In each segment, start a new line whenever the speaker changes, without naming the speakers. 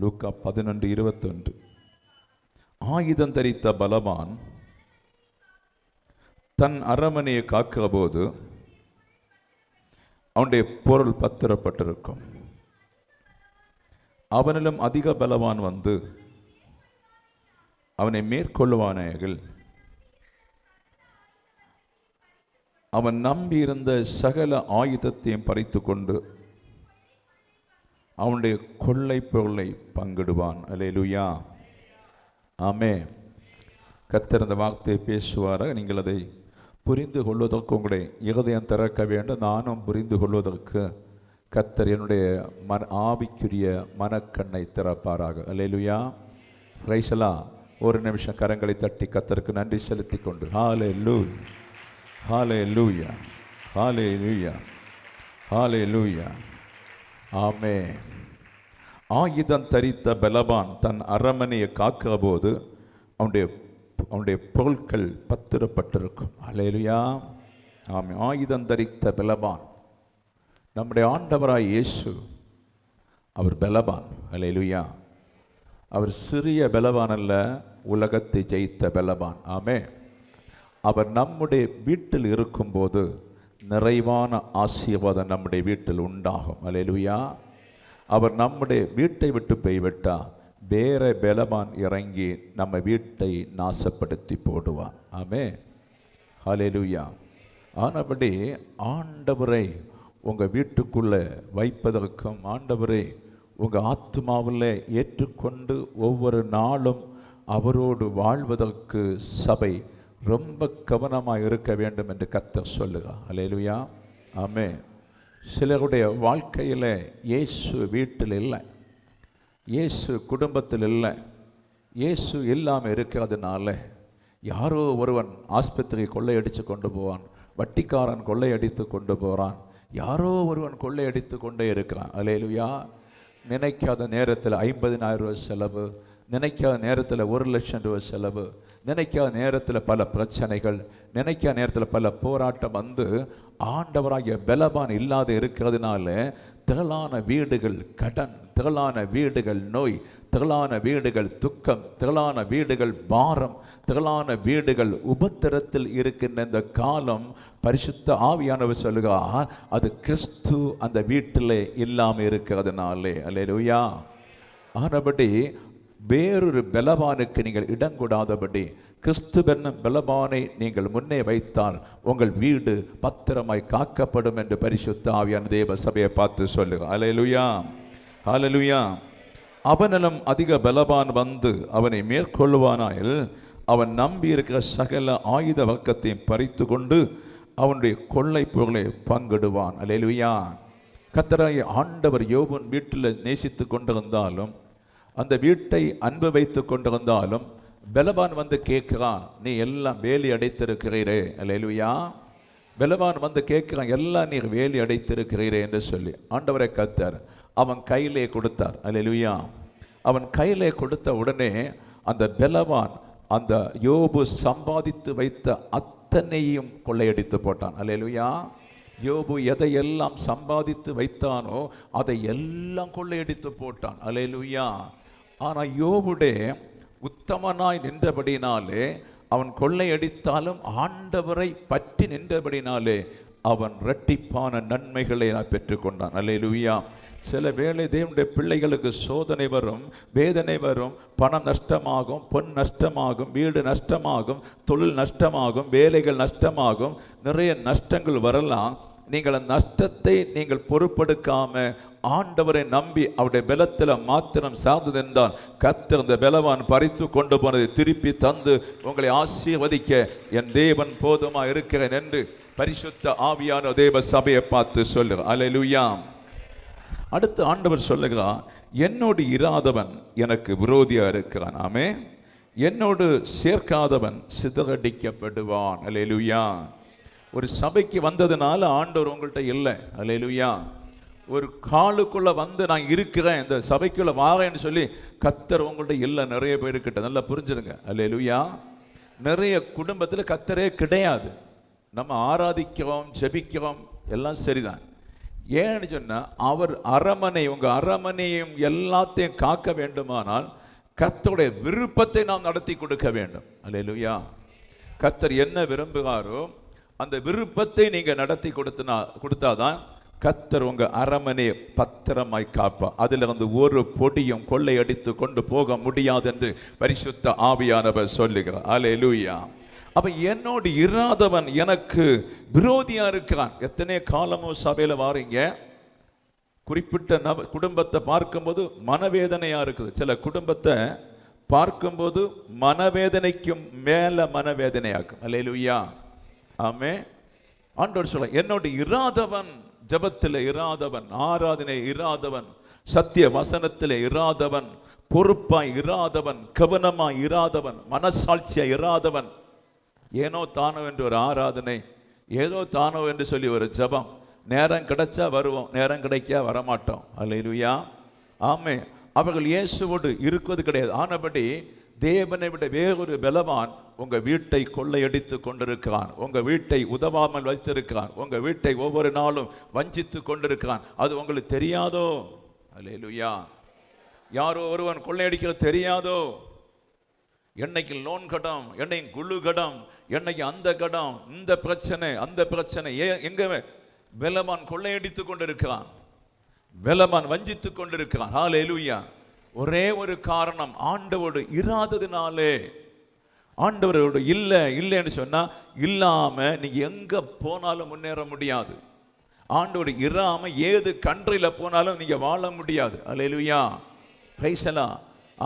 லூக்கா 11:21. ஆயுதம் தரித்த பலவான் தன் அரமனையை காக்கிற போது அவனுடைய பொருள் பத்திரப்பட்டிருக்கும். அவனிலும் அதிக பலவான் வந்து அவனை மேற்கொள்ளுவானார்கள். அவன் நம்பியிருந்த சகல ஆயுதத்தையும் பறித்து கொண்டு அவனுடைய கொள்ளை பொருளை பங்கிடுவான். அல்லேலூயா, ஆமென். கர்த்தர் அந்த வார்த்தையை பேசுவாராக. நீங்கள் அதை புரிந்து கொள்வதற்கு உங்களுடைய இருதயம் திறக்க வேண்டும். நானும் புரிந்து கொள்வதற்கு கர்த்தர் என்னுடைய ஆவிக்குரிய மனக்கண்ணை திறப்பாராக. அல்லேலூயா, ரைசலா. ஒரு நிமிஷம் கரங்களை தட்டி கர்த்தருக்கு நன்றி செலுத்தி கொண்டு ஹல்லேலூயா, ஹல்லேலூயா, ஹல்லேலூயா, ஹல்லேலூயா, ஆமென். ஆயுதம் தரித்த பலவான் தன் அரமனையை காக்கிற போது அவனுடைய பொருட்கள் பத்திரப்பட்டிருக்கும். அல்லேலூயா, ஆமென். ஆயுதம் தரித்த பலவான் நம்முடைய ஆண்டவராய் இயேசு, அவர் பலவான். அல்லேலூயா, அவர் சிறிய பலவான் அல்ல, உலகத்தை ஜெயித்த பலவான். ஆமென். அவர் நம்முடைய வீட்டில் இருக்கும்போது நிறைவான ஆசீர்வாதம் நம்முடைய வீட்டில் உண்டாகும். அல்லேலூயா. அவர் நம்முடைய வீட்டை விட்டு போய்விட்டால் வேற பலவான் இறங்கி நம்ம வீட்டை நாசப்படுத்தி போடுவான். ஆமென், ஹல்லேலூயா. ஆனபடி ஆண்டவரை உங்கள் வீட்டுக்குள்ளே வைப்பதற்கும், ஆண்டவரை உங்கள் ஆத்துமாவில் ஏற்றுக்கொண்டு ஒவ்வொரு நாளும் அவரோடு வாழ்வதற்கு சபை ரொம்ப கவனமாக இருக்க வேண்டும் என்று கர்த்தர் சொல்லுகிறார். அல்லேலூயா, ஆமென். சிலருடைய வாழ்க்கையில் இயேசு வீட்டில் இல்லை, இயேசு குடும்பத்தில் இல்லை. இயேசு இல்லாமல் இருக்கிறதுனால யாரோ ஒருவன் ஆஸ்பத்திரியை கொள்ளையடித்து கொண்டு போவான், வட்டிக்காரன் கொள்ளையடித்து கொண்டு போகிறான், யாரோ ஒருவன் கொள்ளையடித்து கொண்டே இருக்கிறான். அல்லேலூயா. நினைக்காத நேரத்தில் 50,000 ரூபாய் செலவு, நினைக்காத நேரத்தில் 1,00,000 ரூபாய் செலவு, நினைக்காத நேரத்தில் பல பிரச்சனைகள், நினைக்காத நேரத்தில் பல போராட்டம் வந்து ஆண்டவராகிய பலவான் இல்லாத இருக்கிறதுனால திரளான வீடுகள் கடன், திரளான வீடுகள் நோய், திரளான வீடுகள் துக்கம், திரளான வீடுகள் பாரம், திரளான வீடுகள் உபத்திரத்தில் இருக்கின்ற இந்த காலம் பரிசுத்த ஆவியானவர் சொல்லுகிறார், அது கிறிஸ்து அந்த வீட்டில் இல்லாமல் இருக்கிறதுனாலே. அல்லேலூயா. ஆனபடி வேறொரு பலவானுக்கு நீங்கள் இடங்கூடாதபடி கிறிஸ்துவென்ன பலவானை நீங்கள் முன்னே வைத்தால் உங்கள் வீடு பத்திரமாய் காக்கப்படும் என்று பரிசுத்த ஆவியான தேவ சபையை பார்த்து சொல்லுங்க. அல்லேலூயா, அல்லேலூயா. அவனிலும் அதிக பலவான் வந்து அவனை மேற்கொள்ளுவானாயில் அவன் நம்பி இருக்கிற சகல ஆயுத வர்க்கத்தையும் பறித்து கொண்டு அவனுடைய கொள்ளை பொருளை பங்கிடுவான். அல்லேலூயா. கர்த்தராகிய ஆண்டவர் யோபின் வீட்டில் நேசித்து கொண்டிருந்தாலும், அந்த வீட்டை அன்பு வைத்து கொண்டிருந்தாலும், பலவான் வந்து கேட்கிறான், நீ எல்லாம் வேலி அடைத்திருக்கிறீரே. அல்லேலூயா. பலவான் வந்து கேட்கிறான், எல்லாம் நீர் வேலி அடைத்திருக்கிறீரே என்று சொல்லி ஆண்டவரை கர்த்தர் அவன் கையிலே கொடுத்தார். அல்லேலூயா. அவன் கையிலே கொடுத்த உடனே அந்த பலவான் அந்த யோபு சம்பாதித்து வைத்த அத்தனையும் கொள்ளையடித்து போட்டான். அல்லேலூயா. யோபு எதையெல்லாம் சம்பாதித்து வைத்தானோ அதை எல்லாம் கொள்ளையடித்து போட்டான். அல்லேலூயா. ஆனால் யோபுடைய உத்தமனாய் நின்றபடினாலே, அவன் கொள்ளையடித்தாலும் ஆண்டவரை பற்றி நின்றபடினாலே அவன் இரட்டிப்பான நன்மைகளை பெற்றுக்கொண்டான். அல்லேலூயா. சில வேளை தேவனுடைய பிள்ளைகளுக்கு சோதனை வரும், வேதனை வரும், பணம் நஷ்டமாகும், பொன் நஷ்டமாகும், வீடு நஷ்டமாகும், தொழில் நஷ்டமாகும், வேலைகள் நஷ்டமாகும், நிறைய நஷ்டங்கள் வரலாம். நீங்கள் அந்த நஷ்டத்தை நீங்கள் பொறுப்பெடுக்காம ஆண்டவரை நம்பி அவருடைய பலத்தில் மாத்திரம் சார்ந்ததென்றால் கர்த்தர் அந்த பலவான் பறித்து கொண்டு போனதை திருப்பி தந்து உங்களை ஆசீர்வதிக்க என் தேவன் போதுமா இருக்கிறேன் என்று பரிசுத்த ஆவியான தேவ சபையை பார்த்து சொல்லுகிறார். அல்லேலூயா. அடுத்து ஆண்டவர் சொல்லுகிறார், என்னோடு இராதவன் எனக்கு விரோதியாக இருக்கிறான். ஆமே. என்னோடு சேர்க்காதவன் சிதறடிக்கப்படுவான். அல்லேலூயா. ஒரு சபைக்கு வந்ததுனால ஆண்டவர் உங்கள்கிட்ட இல்லை. அல்லேலூயா. ஒரு காலுக்குள்ளே வந்து நான் இருக்கிறேன், இந்த சபைக்குள்ளே வாரேன்னு சொல்லி கர்த்தர் உங்கள்கிட்ட இல்லை. நிறைய பேருக்கிட்ட நல்லா புரிஞ்சுடுங்க. அல்லேலூயா. நிறைய குடும்பத்தில் கர்த்தரே கிடையாது. நம்ம ஆராதிக்கிறோம், ஜெபிக்கிறோம், எல்லாம் சரிதான். ஏன்னு சொன்னால் அவர் அரமனை, உங்கள் அரமனையும் எல்லாத்தையும் காக்க வேண்டுமானால் கர்த்தருடைய விருப்பத்தை நாம் நடத்தி கொடுக்க வேண்டும். அல்லேலூயா. கர்த்தர் என்ன விரும்புகிறாரோ அந்த விருப்பத்தை நீங்கள் நடத்தி கொடுத்தாதான் கர்த்தர் உங்கள் அரமனையை பத்திரமாய் காப்பா. அதில் வந்து ஒரு பொடியும் கொள்ளையடித்து கொண்டு போக முடியாது என்று பரிசுத்த ஆவியானவர் சொல்லுகிறார். அல்லேலூயா. அப்ப என்னோடு இராதவன் எனக்கு விரோதியா இருக்கிறான். எத்தனை காலமோ சபையில் வாரீங்க, குறிப்பிட்ட குடும்பத்தை பார்க்கும்போது மனவேதனையா இருக்குது. சில குடும்பத்தை பார்க்கும்போது மனவேதனைக்கும் மேல மனவேதனையாக்கும். அல்லேலூயா. ஆமே. ஆண்டவர் சொல்ல, என்னோடு இராதவன், ஜபத்தில் இராதவன், ஆராதனை இராதவன், சத்திய வசனத்தில் இராதவன், பொறுப்பாய் இராதவன், கவனமாய் இராதவன், மனசாட்சியா இராதவன், ஏனோ தானோ என்று ஒரு ஆராதனை, ஏதோ தானோ என்று சொல்லி ஒரு ஜபம், நேரம் கிடைச்சா வருவோம், நேரம் கிடைக்கா வரமாட்டோம். அல்லேலூயா. ஆமே. அவர்கள் இயேசுவோடு இருக்குவது கிடையாது. ஆனபடி தேவனை விட வேறொரு பலவான் உங்க வீட்டை கொள்ளையடித்து கொண்டிருக்கிறான், உங்க வீட்டை உதவாமல் வைத்திருக்கிறான், உங்க வீட்டை ஒவ்வொரு நாளும் வஞ்சித்து கொண்டிருக்கிறான். அது உங்களுக்கு தெரியாதோ? அல்லேலூயா. யாரோ ஒருவன் கொள்ளையடிக்கிறது தெரியாதோ? என்னைக்கு லோன் கடம், என்னைக்கு குழு கடம், என்னைக்கு அந்த கடம், இந்த பிரச்சனை அந்த பிரச்சனை, எங்க பலவான் கொள்ளையடித்து கொண்டிருக்கிறான், பலவான் வஞ்சித்து கொண்டிருக்கிறான். ஹல்லேலூயா. ஒரே ஒரு காரணம், ஆண்டவரோடு இராததினாலே. ஆண்டவரோடு இல்லைன்னு சொன்னா இல்லாம நீங்க எங்க போனாலும் முன்னேற முடியாது. ஆண்டவரோடு இராம ஏது கண்ட்ரில போனாலும் நீங்க வாழ முடியாது. ஹல்லேலூயா. Praise the Lord.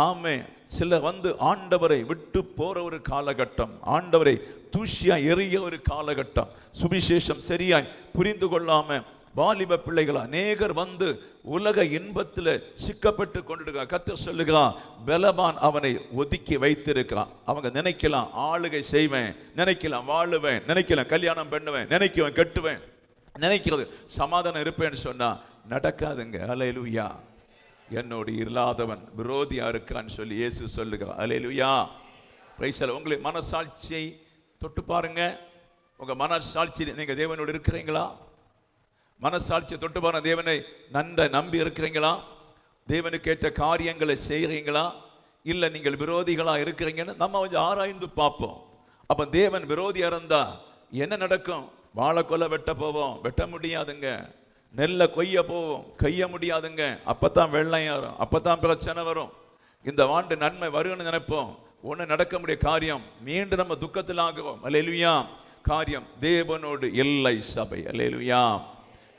ஆமே. சிலர் வந்து ஆண்டவரை விட்டு போற ஒரு காலகட்டம், ஆண்டவரை தூஷியா எறிய ஒரு காலகட்டம், சுவிசேஷம் சரியாய் புரிந்து கொள்ளாம வாலிப பிள்ளைகள் அநேகர் வந்து உலக இன்பத்தில் சிக்கப்பட்டு கொண்டிருக்கிறார். கர்த்தர் சொல்லுகிறான், பலவான் அவனை ஒதுக்கி வைத்திருக்கிறான். அவங்க நினைக்கலாம் ஆளுகை செய்வேன், நினைக்கலாம் வாழுவேன், நினைக்கலாம் கல்யாணம் பண்ணுவேன், நினைக்குவேன் கட்டுவேன், நினைக்கிறது சமாதானம் இருப்பேன்னு சொன்னா நடக்காதுங்க. அல்லேலூயா. என்னோடு இல்லாதவன் விரோதியா இருக்கான்னு சொல்லி இயேசு சொல்லுகிறார். அல்லேலூயா. Praise the Lord. உங்களை மனசாட்சியை தொட்டு பாருங்க. உங்க மனசாட்சி, நீங்க தேவனோடு இருக்கிறீங்களா? மனசாட்சியை தொட்டு பாருங்க. தேவனை நன்றை நம்பி இருக்கிறீங்களா? தேவனுக்கு ஏற்ற காரியங்களை செய்கிறீங்களா? இல்லை நீங்கள் விரோதிகளா இருக்கிறீங்கன்னு நம்ம கொஞ்சம் ஆராய்ந்து பார்ப்போம். அப்ப தேவன் விரோதியா இருந்தா என்ன நடக்கும்? வாழை கொலை வெட்ட போவோம், வெட்ட முடியாதுங்க. நெல்லை கொய்ய போவோம், கொய்ய முடியாதுங்க. அப்பதான் வெள்ளம் வரும், அப்பதான் பிரச்சனை வரும். இந்த ஆண்டு நன்மை வரும்னு நினைப்போம், ஒண்ணு நடக்க முடிய காரியம் மீண்டும் நம்ம துக்கத்தில் ஆகிறோம். அல்லேலூயா. காரியம் தேவனோடு இல்லை சபை. அல்லேலூயா.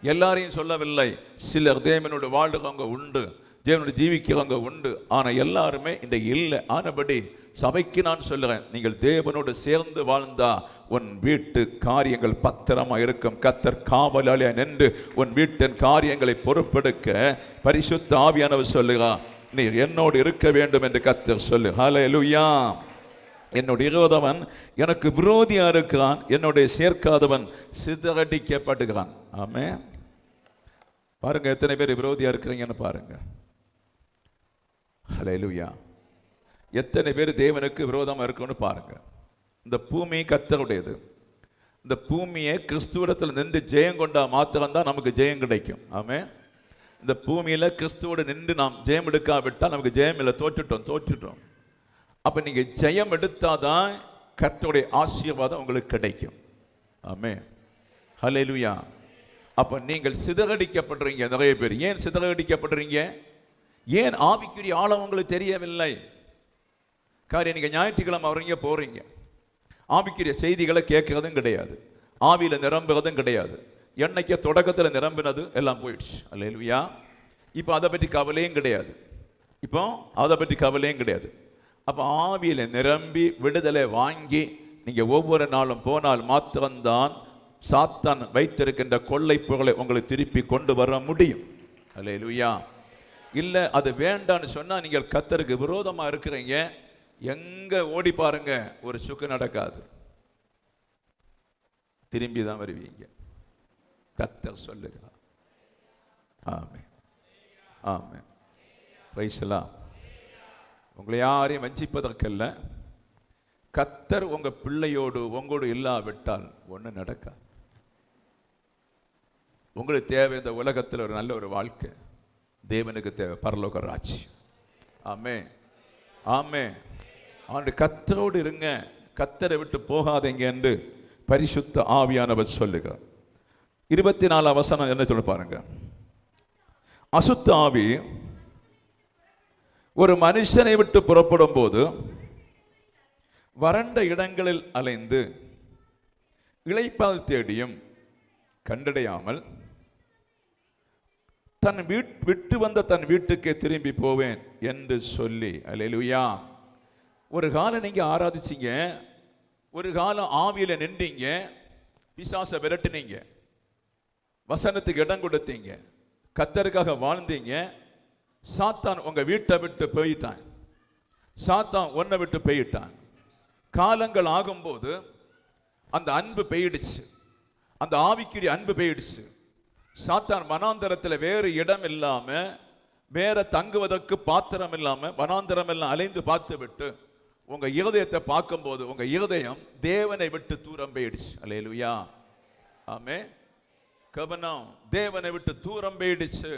எல்லாரையும் சொல்லவில்லை, சிலர் தேவனோடு வாழ்றவங்க உண்டு, தேவனோடு ஜீவிக்கிறவங்க உண்டு. ஆனா எல்லாருமே இந்த இல்லை. ஆனபடி சபைக்கு நான் சொல்லுறேன், நீங்கள் தேவனோடு சேர்ந்து வாழ்ந்தா உன் வீட்டு காரியங்கள் பத்திரமா இருக்கும். கர்த்தர் காவலாளியா நின்று உன் வீட்டின் காரியங்களை பொறுப்பெடுக்க பரிசுத்த ஆவியானவர் சொல்லுகிறார், நீ என்னோடு இருக்க வேண்டும் என்று கர்த்தர் சொல்லு. ஹல்லேலூயா. என்னோட இருந்தவன் எனக்கு விரோதியா இருக்கிறான், என்னுடைய சேர்க்காதவன் சிதறடிக்கப்படுகிறான். ஆமே. பாருங்க எத்தனை பேர் விரோதியா இருக்கிறீங்கன்னு பாருங்க. ஹல்லேலூயா. எத்தனை பேர் தேவனுக்கு விரோதமா இருக்குன்னு பாருங்க. இந்த பூமி கர்த்தருடையது. இந்த பூமியை கிறிஸ்துவிடத்தில் நின்று ஜெயம் கொண்டா மாத்திரம்தான் நமக்கு ஜெயம் கிடைக்கும். ஆமே. இந்த பூமியில கிறிஸ்துவோடு நின்று நாம் ஜெயம் எடுக்காவிட்டால் நமக்கு ஜெயம் இல்லை, தோற்றுட்டோம். அப்ப நீங்க ஜெயம் எடுத்தாதான் கர்த்தருடைய ஆசீர்வாதம் உங்களுக்கு கிடைக்கும். ஆமே. ஹல்லேலூயா. அப்ப நீங்கள் சிதறடிக்கப்படுறீங்க. நிறைய பேர் ஏன் சிதறடிக்கப்படுறீங்க? ஏன் ஆவிக்குரிய ஆழம் உங்களுக்கு தெரியவில்லை? காரியம், நீங்க ஞாயிற்றுக்கிழமை அவரீங்க போறீங்க, ஆவிக்குரிய செய்திகளை கேட்கறதும் கிடையாது, ஆவியில நிரம்புறதும் கிடையாது. என்னைக்கு தொடக்கத்தில் நிரம்பினது எல்லாம் போயிடுச்சு. அல்லேலூயா. இப்போ அதை பற்றி கவலையும் கிடையாது. அப்போ ஆவியில நிரம்பி விடுதலை வாங்கி நீங்க ஒவ்வொரு நாளும் போனால் மாத்திரம்தான் சாத்தான் வைத்திருக்கின்ற கொள்ளை பொருளை உங்களுக்கு திருப்பி கொண்டு வர முடியும். அல்லேலூயா. இல்லை அது வேண்டான்னு சொன்னா நீங்கள் கர்த்தருக்கு விரோதமா இருக்கிறீங்க. எங்க ஓடி பாருங்க, ஒரு சுக்கு நடக்காது, திரும்பி தான் வருவீங்க. கர்த்தர் சொல்லுகிறார். ஆமென். ஆமென். Praise the Lord. உங்களை யாரையும் வஞ்சிப்பதற்கல்ல, கர்த்தர் உங்க பிள்ளையோடு உங்களோடு இல்லாவிட்டால் ஒன்றும் நடக்காது. உங்களுக்கு தேவை இந்த உலகத்தில் ஒரு நல்ல ஒரு வாழ்க்கை, தேவனுக்கு தேவை பரலோக ராஜ்யம். ஆமே ஆமே. ஆண்டு கர்த்தரோடு இருங்க, கர்த்தரை விட்டு போகாதீங்க என்று பரிசுத்த ஆவியானவர் சொல்லுகிறார். 24 வசனம் என்ன சொல்ல பாருங்க. அசுத்த ஆவி ஒரு மனுஷனை விட்டு புறப்படும் போது வறண்ட இடங்களில் அலைந்து இளைப்பால் தேடியும் கண்டடையாமல் தன் விட்டு வந்த தன் வீட்டுக்கே திரும்பி போவேன் என்று சொல்லி, அல்லேலூயா. ஒரு காலம் நீங்க ஆராதிச்சீங்க, ஒரு காலம் ஆவியில நின்றீங்க, பிசாசை விரட்டினீங்க, வசனத்துக்கு இடம் கொடுத்தீங்க, கர்த்தருக்காக வாழ்ந்தீங்க. சாத்தான் உங்க வீட்டை விட்டு போயிட்டான், சாத்தான் உன்னை விட்டு போயிட்டான். காலங்கள் ஆகும்போது அந்த அன்பு போயிடுச்சு, அந்த ஆவிக்குரிய அன்பு போயிடுச்சு. சாத்தான் வனாந்தரத்தில் வேறு இடம் இல்லாம, வேற தங்குவதற்கு பாத்திரம் இல்லாம வனாந்தரம் எல்லாம் அலைந்து பார்த்து விட்டு உங்க இருதயத்தை பார்க்கும்போது உங்க இருதயம் தேவனை விட்டு தூரம் போயிடுச்சு. அல்லேலூயா. ஆமே. கவனம், தேவனை விட்டு தூரம் போயிடுச்சு.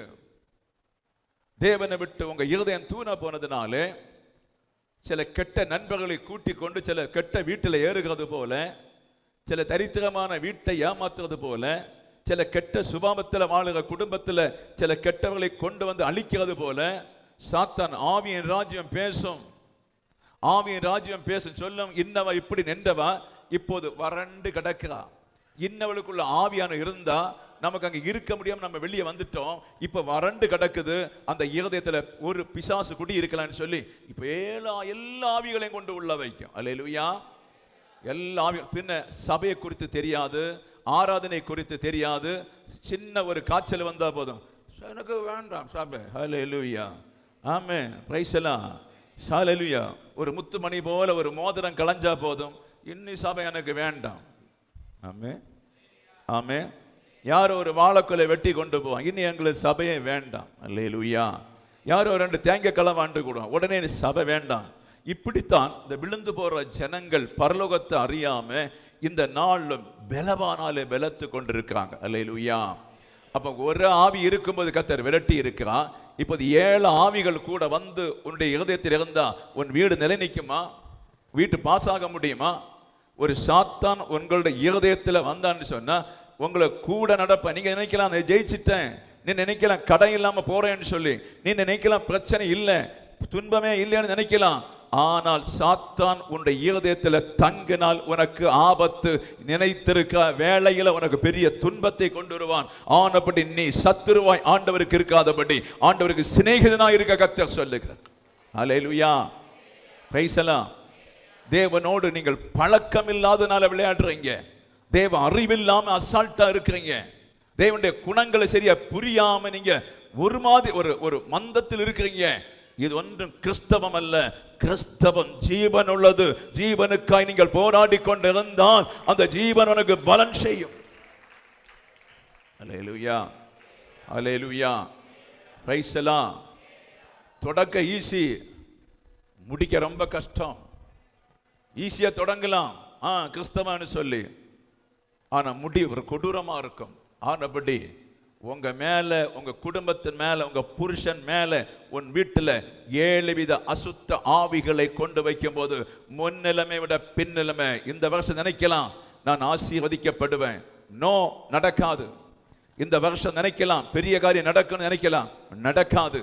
தேவனை விட்டு உங்க இருதயம் தூர போனதுனாலே சில கெட்ட நண்பர்களை கூட்டிக் கொண்டு சில கெட்ட வீட்டில் ஏறுகிறது போல, சில தரித்திரமான வீட்டை ஏமாத்துறது போல, சில கெட்ட சுபாவத்தில் வாழுகிற குடும்பத்தில் சில கெட்டவர்களை கொண்டு வந்து அழிக்கிறது போல சாத்தான் ஆவியின் ராஜ்யம் பேசும். ஆவியின் ராஜ்யம் பேசும் சொல்லும், இன்னவ இப்படி நின்றவா இப்போது வறண்டு கிடக்கிறா. இன்னவளுக்குள்ள ஆவியான இருந்தா நமக்கு அங்க இருக்க முடியாம நம்ம வெளியே வந்துட்டோம், இப்ப வறண்டு கிடக்குது, அந்த இருதயத்துல ஒரு பிசாசு குடி இருக்கலாம்னு சொல்லி இப்ப எல்லா ஆவிகளையும் கொண்டு உள்ள வைக்கும். அல்லேலூயா. எல்லா ஆவியும். பின்ன சபையை குறித்து தெரியாது, ஆராதனை குறித்து தெரியாது, சின்ன ஒரு காய்ச்சல் வந்தா போதும், எனக்கு வேண்டாம் சபை. ஹல்லேலூயா. ஆமென். பிரைஸ் எல்லாம். ஹல்லேலூயா. ஒரு முத்துமணி போல ஒரு மோதிரம் களைஞ்சா போதும், இன்னி சபை எனக்கு வேண்டாம். ஆமென் ஆமென். யாரோ ஒரு வாழைக்குலை வெட்டி கொண்டு போவான், இன்னும் எங்களுக்கு சபையே வேண்டாம். அல்லேலூயா. யாரோ 2 தேங்காய் களம் வாண்டு கூடுவான், உடனே சபை வேண்டாம். இப்படித்தான் இந்த விழுந்து போற ஜனங்கள் பரலோகத்தை அறியாம இந்த நாளும் பலவானாலே பலத்து கொண்டிருக்கிறாங்க. அல்லேலூயா. அப்ப ஒரு ஆவி இருக்கும்போது கர்த்தர் விரட்டி இருக்கிறான். இப்போது 7 ஆவிகள் கூட வந்து உன்னுடைய இருதயத்தில் இருந்தா உன் வீடு நிலை நிற்குமா? வீட்டு பாஸ் ஆக முடியுமா? ஒரு சாத்தான் உங்களுடைய இருதயத்தில் வந்தான்னு சொன்னா உங்களை கூட நடப்ப. நீங்க நினைக்கலாம் ஜெயிச்சிட்டேன், நீ நினைக்கலாம் கடன் இல்லாம போறேன்னு சொல்லி, நீ நினைக்கலாம் பிரச்சனை இல்லை, துன்பமே இல்லைன்னு நினைக்கலாம். ஆனால் சாத்தான் உன்னுடைய இருதயத்தில் தங்கினால் உனக்கு ஆபத்து. நினைத்திருக்க வேளையில உனக்கு பெரிய துன்பத்தை கொண்டு வருவான். ஆனபடி நீ சத்துருவாய் ஆண்டவருக்கு இருக்காதபடி ஆண்டவருக்கு சிநேகிதனாய் இருக்க கர்த்தர் சொல்லுகிறார். அல்லேலூயா. பிரைஸ் எல்லாம். தேவனோடு நீங்கள் பழக்கம் இல்லாதனால விளையாடுறீங்க, தேவ அறிவில்லாம அசால்ட்டா இருக்கிறீங்க, தேவனுடைய குணங்களை சரியா புரியாம நீங்க ஒரு மாதிரி ஒரு மந்தத்தில் இருக்கிறீங்க. இது ஒன்றும் கிறிஸ்தவம் அல்ல. கிறிஸ்தவம் ஜீவன் உள்ளது. ஜீவனுக்காய் நீங்கள் போராடி கொண்டிருந்தால் அந்த ஜீவன் உனக்கு பலன் செய்யும். அல்லேலூயா. அல்லேலூயா. பிரைஸ் எல்லாம். தொடக்க ஈஸி, முடிக்க ரொம்ப கஷ்டம். ஈஸியா தொடங்கலாம் கிறிஸ்தவன்னு சொல்லி, ஆனா முடி ஒரு கொடூரமா இருக்கும். ஆனபடி உங்க மேல, உங்க குடும்பத்தின் மேல, உங்க புருஷன் மேல, உன் வீட்டுல 7 வித அசுத்த ஆவிகளை கொண்டு வைக்கும் போது முன்னிலைமை விட பின்னிலைமை. இந்த வருஷம் நினைக்கலாம் நான் ஆசீர்வதிக்கப்படுவேன், நோ, நடக்காது. இந்த வருஷம் நினைக்கலாம் பெரிய காரியம் நடக்கும்னு நினைக்கலாம், நடக்காது.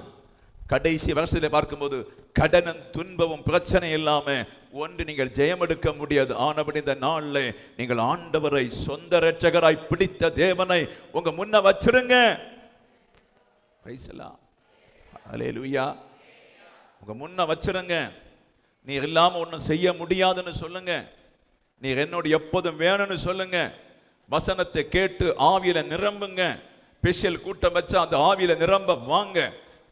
கடைசி வருஷத்தில் பார்க்கும்போது கடனும் துன்பமும் பிரச்சனை இல்லாம ஒன்று நீங்கள் ஜெயம் எடுக்க முடியாது. ஆனபடி இந்த நாளில் நீங்கள் ஆண்டவரை சொந்த இரட்சகராய் பிடித்த தேவனை உங்க முன்ன வச்சிருங்க. அல்லேலூயா. உங்க முன்ன வச்சிருங்க. நீ இல்லாம ஒன்றும் செய்ய முடியாதுன்னு சொல்லுங்க. நீ என்னோட எப்போதும் வேணும்னு சொல்லுங்க. வசனத்தை கேட்டு ஆவியில நிரம்புங்க. ஸ்பெஷல் கூட்டம் வச்சா அந்த ஆவியில நிரம்ப வாங்க.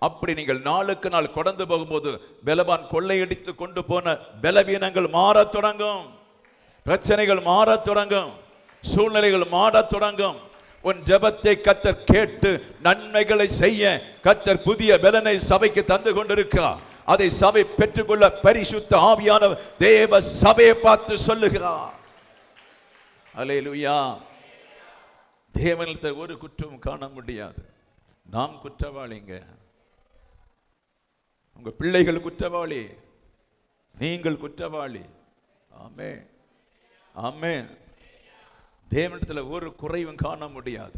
அப்படி நீங்கள் நாளுக்கு நாள் கடந்து போகும்போது பலவான் கொள்ளையடித்து கொண்டு போன பலவீனங்கள் மாறத் தொடங்கும், பிரச்சனைகள் மாறத் தொடங்கும், சூழ்நிலைகள் மாறத் தொடங்கும். உன் ஜெபத்தை கர்த்தர் கேட்டு நன்மைகளை செய்ய கர்த்தர் புதிய பலனை சபைக்கு தந்து கொண்டிருக்கிறார். அதை சபை பெற்றுக்கொள்ள பரிசுத்த ஆவியான தேவ சபையை பார்த்து சொல்லுகிறார். அல்லேலூயா. தேவனிடத்தில் ஒரு குற்றமும் காண முடியாது. நாம் குற்றவாளிங்க, உங்க பிள்ளைகள் குற்றவாளி, நீங்கள் குற்றவாளி. ஆமென், ஆமென். தேவனிடத்தில் ஒரு குறைவும் காண முடியாது.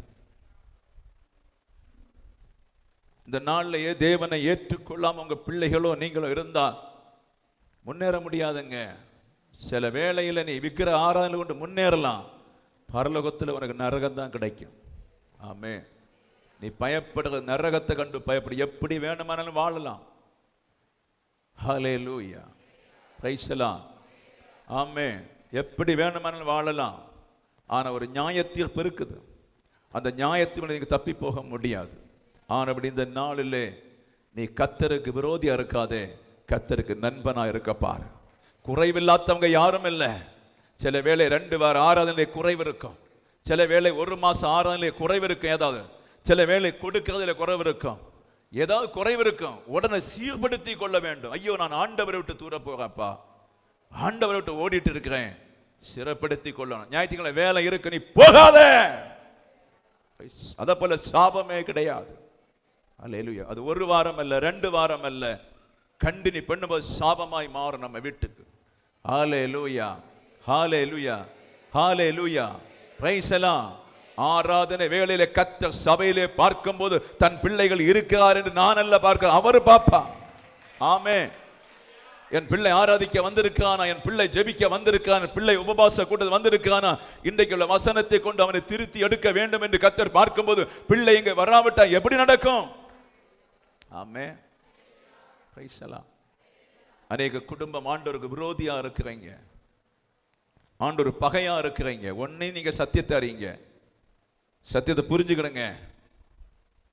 இந்த நாளிலேயே தேவனை ஏற்றுக்கொள்ளாம உங்க பிள்ளைகளோ நீங்களோ இருந்தா முன்னேற முடியாதுங்க. சில வேளையில் நீ விக்கிர ஆராதனை கொண்டு முன்னேறலாம், பரலோகத்தில் உனக்கு நரகம் தான் கிடைக்கும். ஆமென். நீ பயப்படுற நரகத்தை கண்டு பயப்படு, எப்படி வேணுமானாலும் வாழலாம். ஹல்லேலூயா, பிரைஸ் தி லார்ட். ஆமென். எப்படி வேணுமானாலும் வாழலாம். ஆனா ஒரு நியாய தீர்ப்பு இருக்குது, அந்த நியாயத்தில் நீங்க தப்பி போக முடியாது. ஆனபடி இந்த நாளிலே நீ கர்த்தருக்கு விரோதியா இருக்காதே, கர்த்தருக்கு நண்பனா இருக்க பாரு. குறைவில்லாதவங்க யாரும் இல்லை. சில வேளை 2 வார ஆராதனை குறைவு இருக்கும், சில வேளை 1 மாசம் ஆராதனை குறைவு இருக்கும், ஏதாவது சில வேளை கொடுக்கிறதுல குறைவு இருக்கும், ஏதாவது குறைவு இருக்கும். உடனே சீர்படுத்தி கொள்ள வேண்டும். ஐயோ, நான் ஆண்டவரை விட்டு தூர போகப்பா, ஆண்டவரை விட்டு ஓடிட்டு இருக்கிறேன், சிறப்படுத்தி கொள்ளணும். ஞாயிற்றுக்கிழமை வேலை இருக்கு, நீ போகாத. அத போல சாபமே கிடையாது. அல்லேலூயா. அது 1 வாரம் அல்ல, 2 வாரம் அல்ல, கண்டினி பண்ணும்போது சாபமாய் மாறும் நம்ம வீட்டுக்கு. ஹல்லேலூயா, ஹல்லேலூயா, ஹல்லேலூயா, பிரைஸ் தி லார்ட். ஆராதனை வேளையிலே கர்த்தர் சபையிலே பார்க்கும்போது தன் பிள்ளைகள் இருக்கிறார் என்று நான் அல்ல பார்க்கிறேன், அவர் பாப்பா. ஆமென். என் பிள்ளை ஆராதிக்க வந்திருக்கானா, என் பிள்ளை ஜெபிக்க வந்திருக்கானா, என் பிள்ளை உபவாச கூட்டத்தில் வந்திருக்கானா, இன்றைக்குள்ள வசனத்தை கொண்டு அவனை திருத்தி எடுக்க வேண்டும் என்று கர்த்தர் பார்க்கும்போது பிள்ளை இங்கே வராவிட்டா எப்படி நடக்கும்? ஆமென், பிரைஸ் தி லார்ட். அநேக குடும்பம் ஆண்டவருக்கு விரோதியா இருக்கிறீங்க, ஆண்டவர் பகையா இருக்கிறீங்க. ஒன்னே நீங்க சத்தியத்தை அறிங்க, சத்தியத்தை புரிஞ்சுக்கிடுங்க.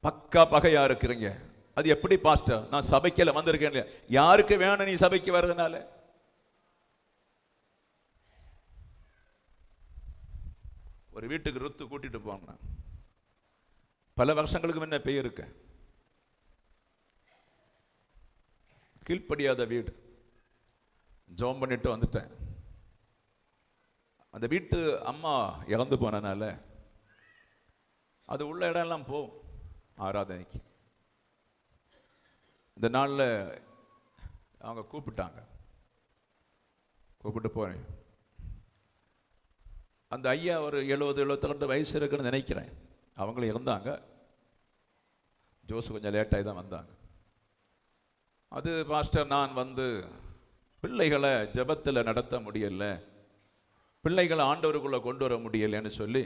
பக்கா பகையா இருக்கிறீங்க. அது எப்படி பாஸ்டர், நான் சபைக்கு வந்திருக்கேன், யாருக்கு வேணும் நீ சபைக்கு வர்றதுனால? ஒரு வீட்டுக்கு ருத்து கூட்டிட்டு போங்க, பல வருஷங்களுக்கு முன்ன பெயருக்கு கீழ்ப்படியாத வீடு, ஜோம் பண்ணிட்டு வந்துட்டேன். அந்த வீட்டு அம்மா இறந்து போனனால அது உள்ள இடம் எல்லாம் போ ஆராதனைக்கு. இந்த நாளில் அவங்க கூப்பிட்டு போறேன். அந்த ஐயா ஒரு 70-72 வயசு இருக்குன்னு நினைக்கிறேன். அவங்களும் இருந்தாங்க. ஜோசு கொஞ்சம் லேட்டாகி தான் வந்தாங்க. அது பாஸ்டர், நான் பிள்ளைகளை ஜெபத்தில் நடத்த முடியல, பிள்ளைகளை ஆண்டவருக்குள்ளே கொண்டு வர முடியலன்னு சொல்லி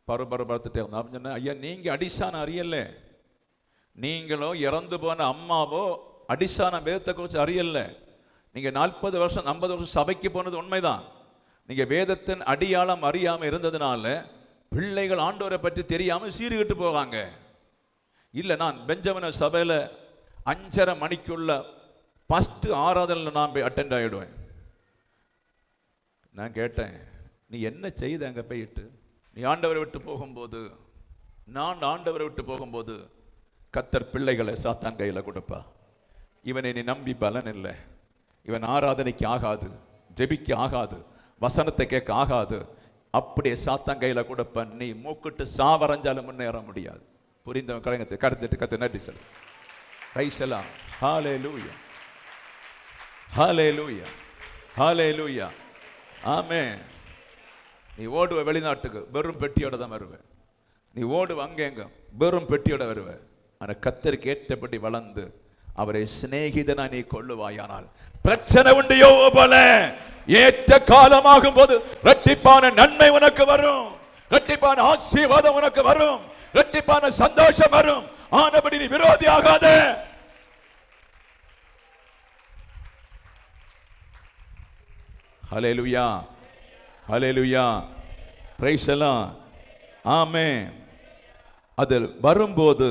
பரபரத்துட்டே இருந்தா. சொன்னேன், ஐயா நீங்கள் அடிசான அறியல, நீங்களோ இறந்து போன அம்மாவோ அடிசான வேதத்தை குறித்து அறியல. நீங்கள் 40 வருஷம் 50 வருஷம் சபைக்கு போனது உண்மைதான். நீங்கள் வேதத்தின் அடியாளம் அறியாமல் இருந்ததுனால பிள்ளைகள் ஆண்டவரை பற்றி தெரியாமல் சீர்கிட்டு போவாங்க. இல்லை, நான் பெஞ்சமின சபையில் 5:30 மணிக்குள்ள ஃபஸ்ட்டு ஆராதனையில் நான் போய் அட்டெண்ட் ஆகிடுவேன். நான் கேட்டேன், நீ என்ன செய்த அங்கே போயிட்டு? நீ ஆண்டவரை விட்டு போகும்போது, நான் ஆண்டவரை விட்டு போகும்போது கர்த்தர் பிள்ளைகளை சாத்தான் கையில் கொடுப்பா. இவனை நீ நம்பி பலன் இல்லை, இவன் ஆராதனைக்கு ஆகாது, ஜெபிக்க ஆகாது, வசனத்தை கேட்க ஆகாது, அப்படியே சாத்தான் கையில் கொடுப்ப. நீ மூக்கிட்டு சாவரைஞ்சாலும் முன்னேற முடியாது. புரிந்தவன் கலைஞத்தை கடத்திட்டு கத்து நன்றி சொல்லு. கைசலாம். ஹல்லேலூயா, ஹல்லேலூயா, ஹல்லேலூயா. ஆமென். நீ ஓடுவ வெளிநாட்டுக்கு, வெறும் பெட்டியோட தான் வருவேன். நீ ஓடுவ அங்கெங்க, வெறும் பெட்டியோட வருவேன். ஆனால் கர்த்தருக்கு ஏற்றபடி வளர்ந்து அவரை சிநேகிதனா நீ கொள்ளுவாயானால் பிரச்சனை உண்டு. யோபு போல ஏற்ற காலமாகும் போது இரட்டிப்பான நன்மை உனக்கு வரும், இரட்டிப்பான ஆசீர்வாதம் உனக்கு வரும், இரட்டிப்பான சந்தோஷம் வரும். ஆனபடி நீ விரோதி ஆகாத. ஹல்லேலூயா, ஹல்லேலூயா, பிரைஸ் தி லார்ட். ஆமென். அது வரும்போது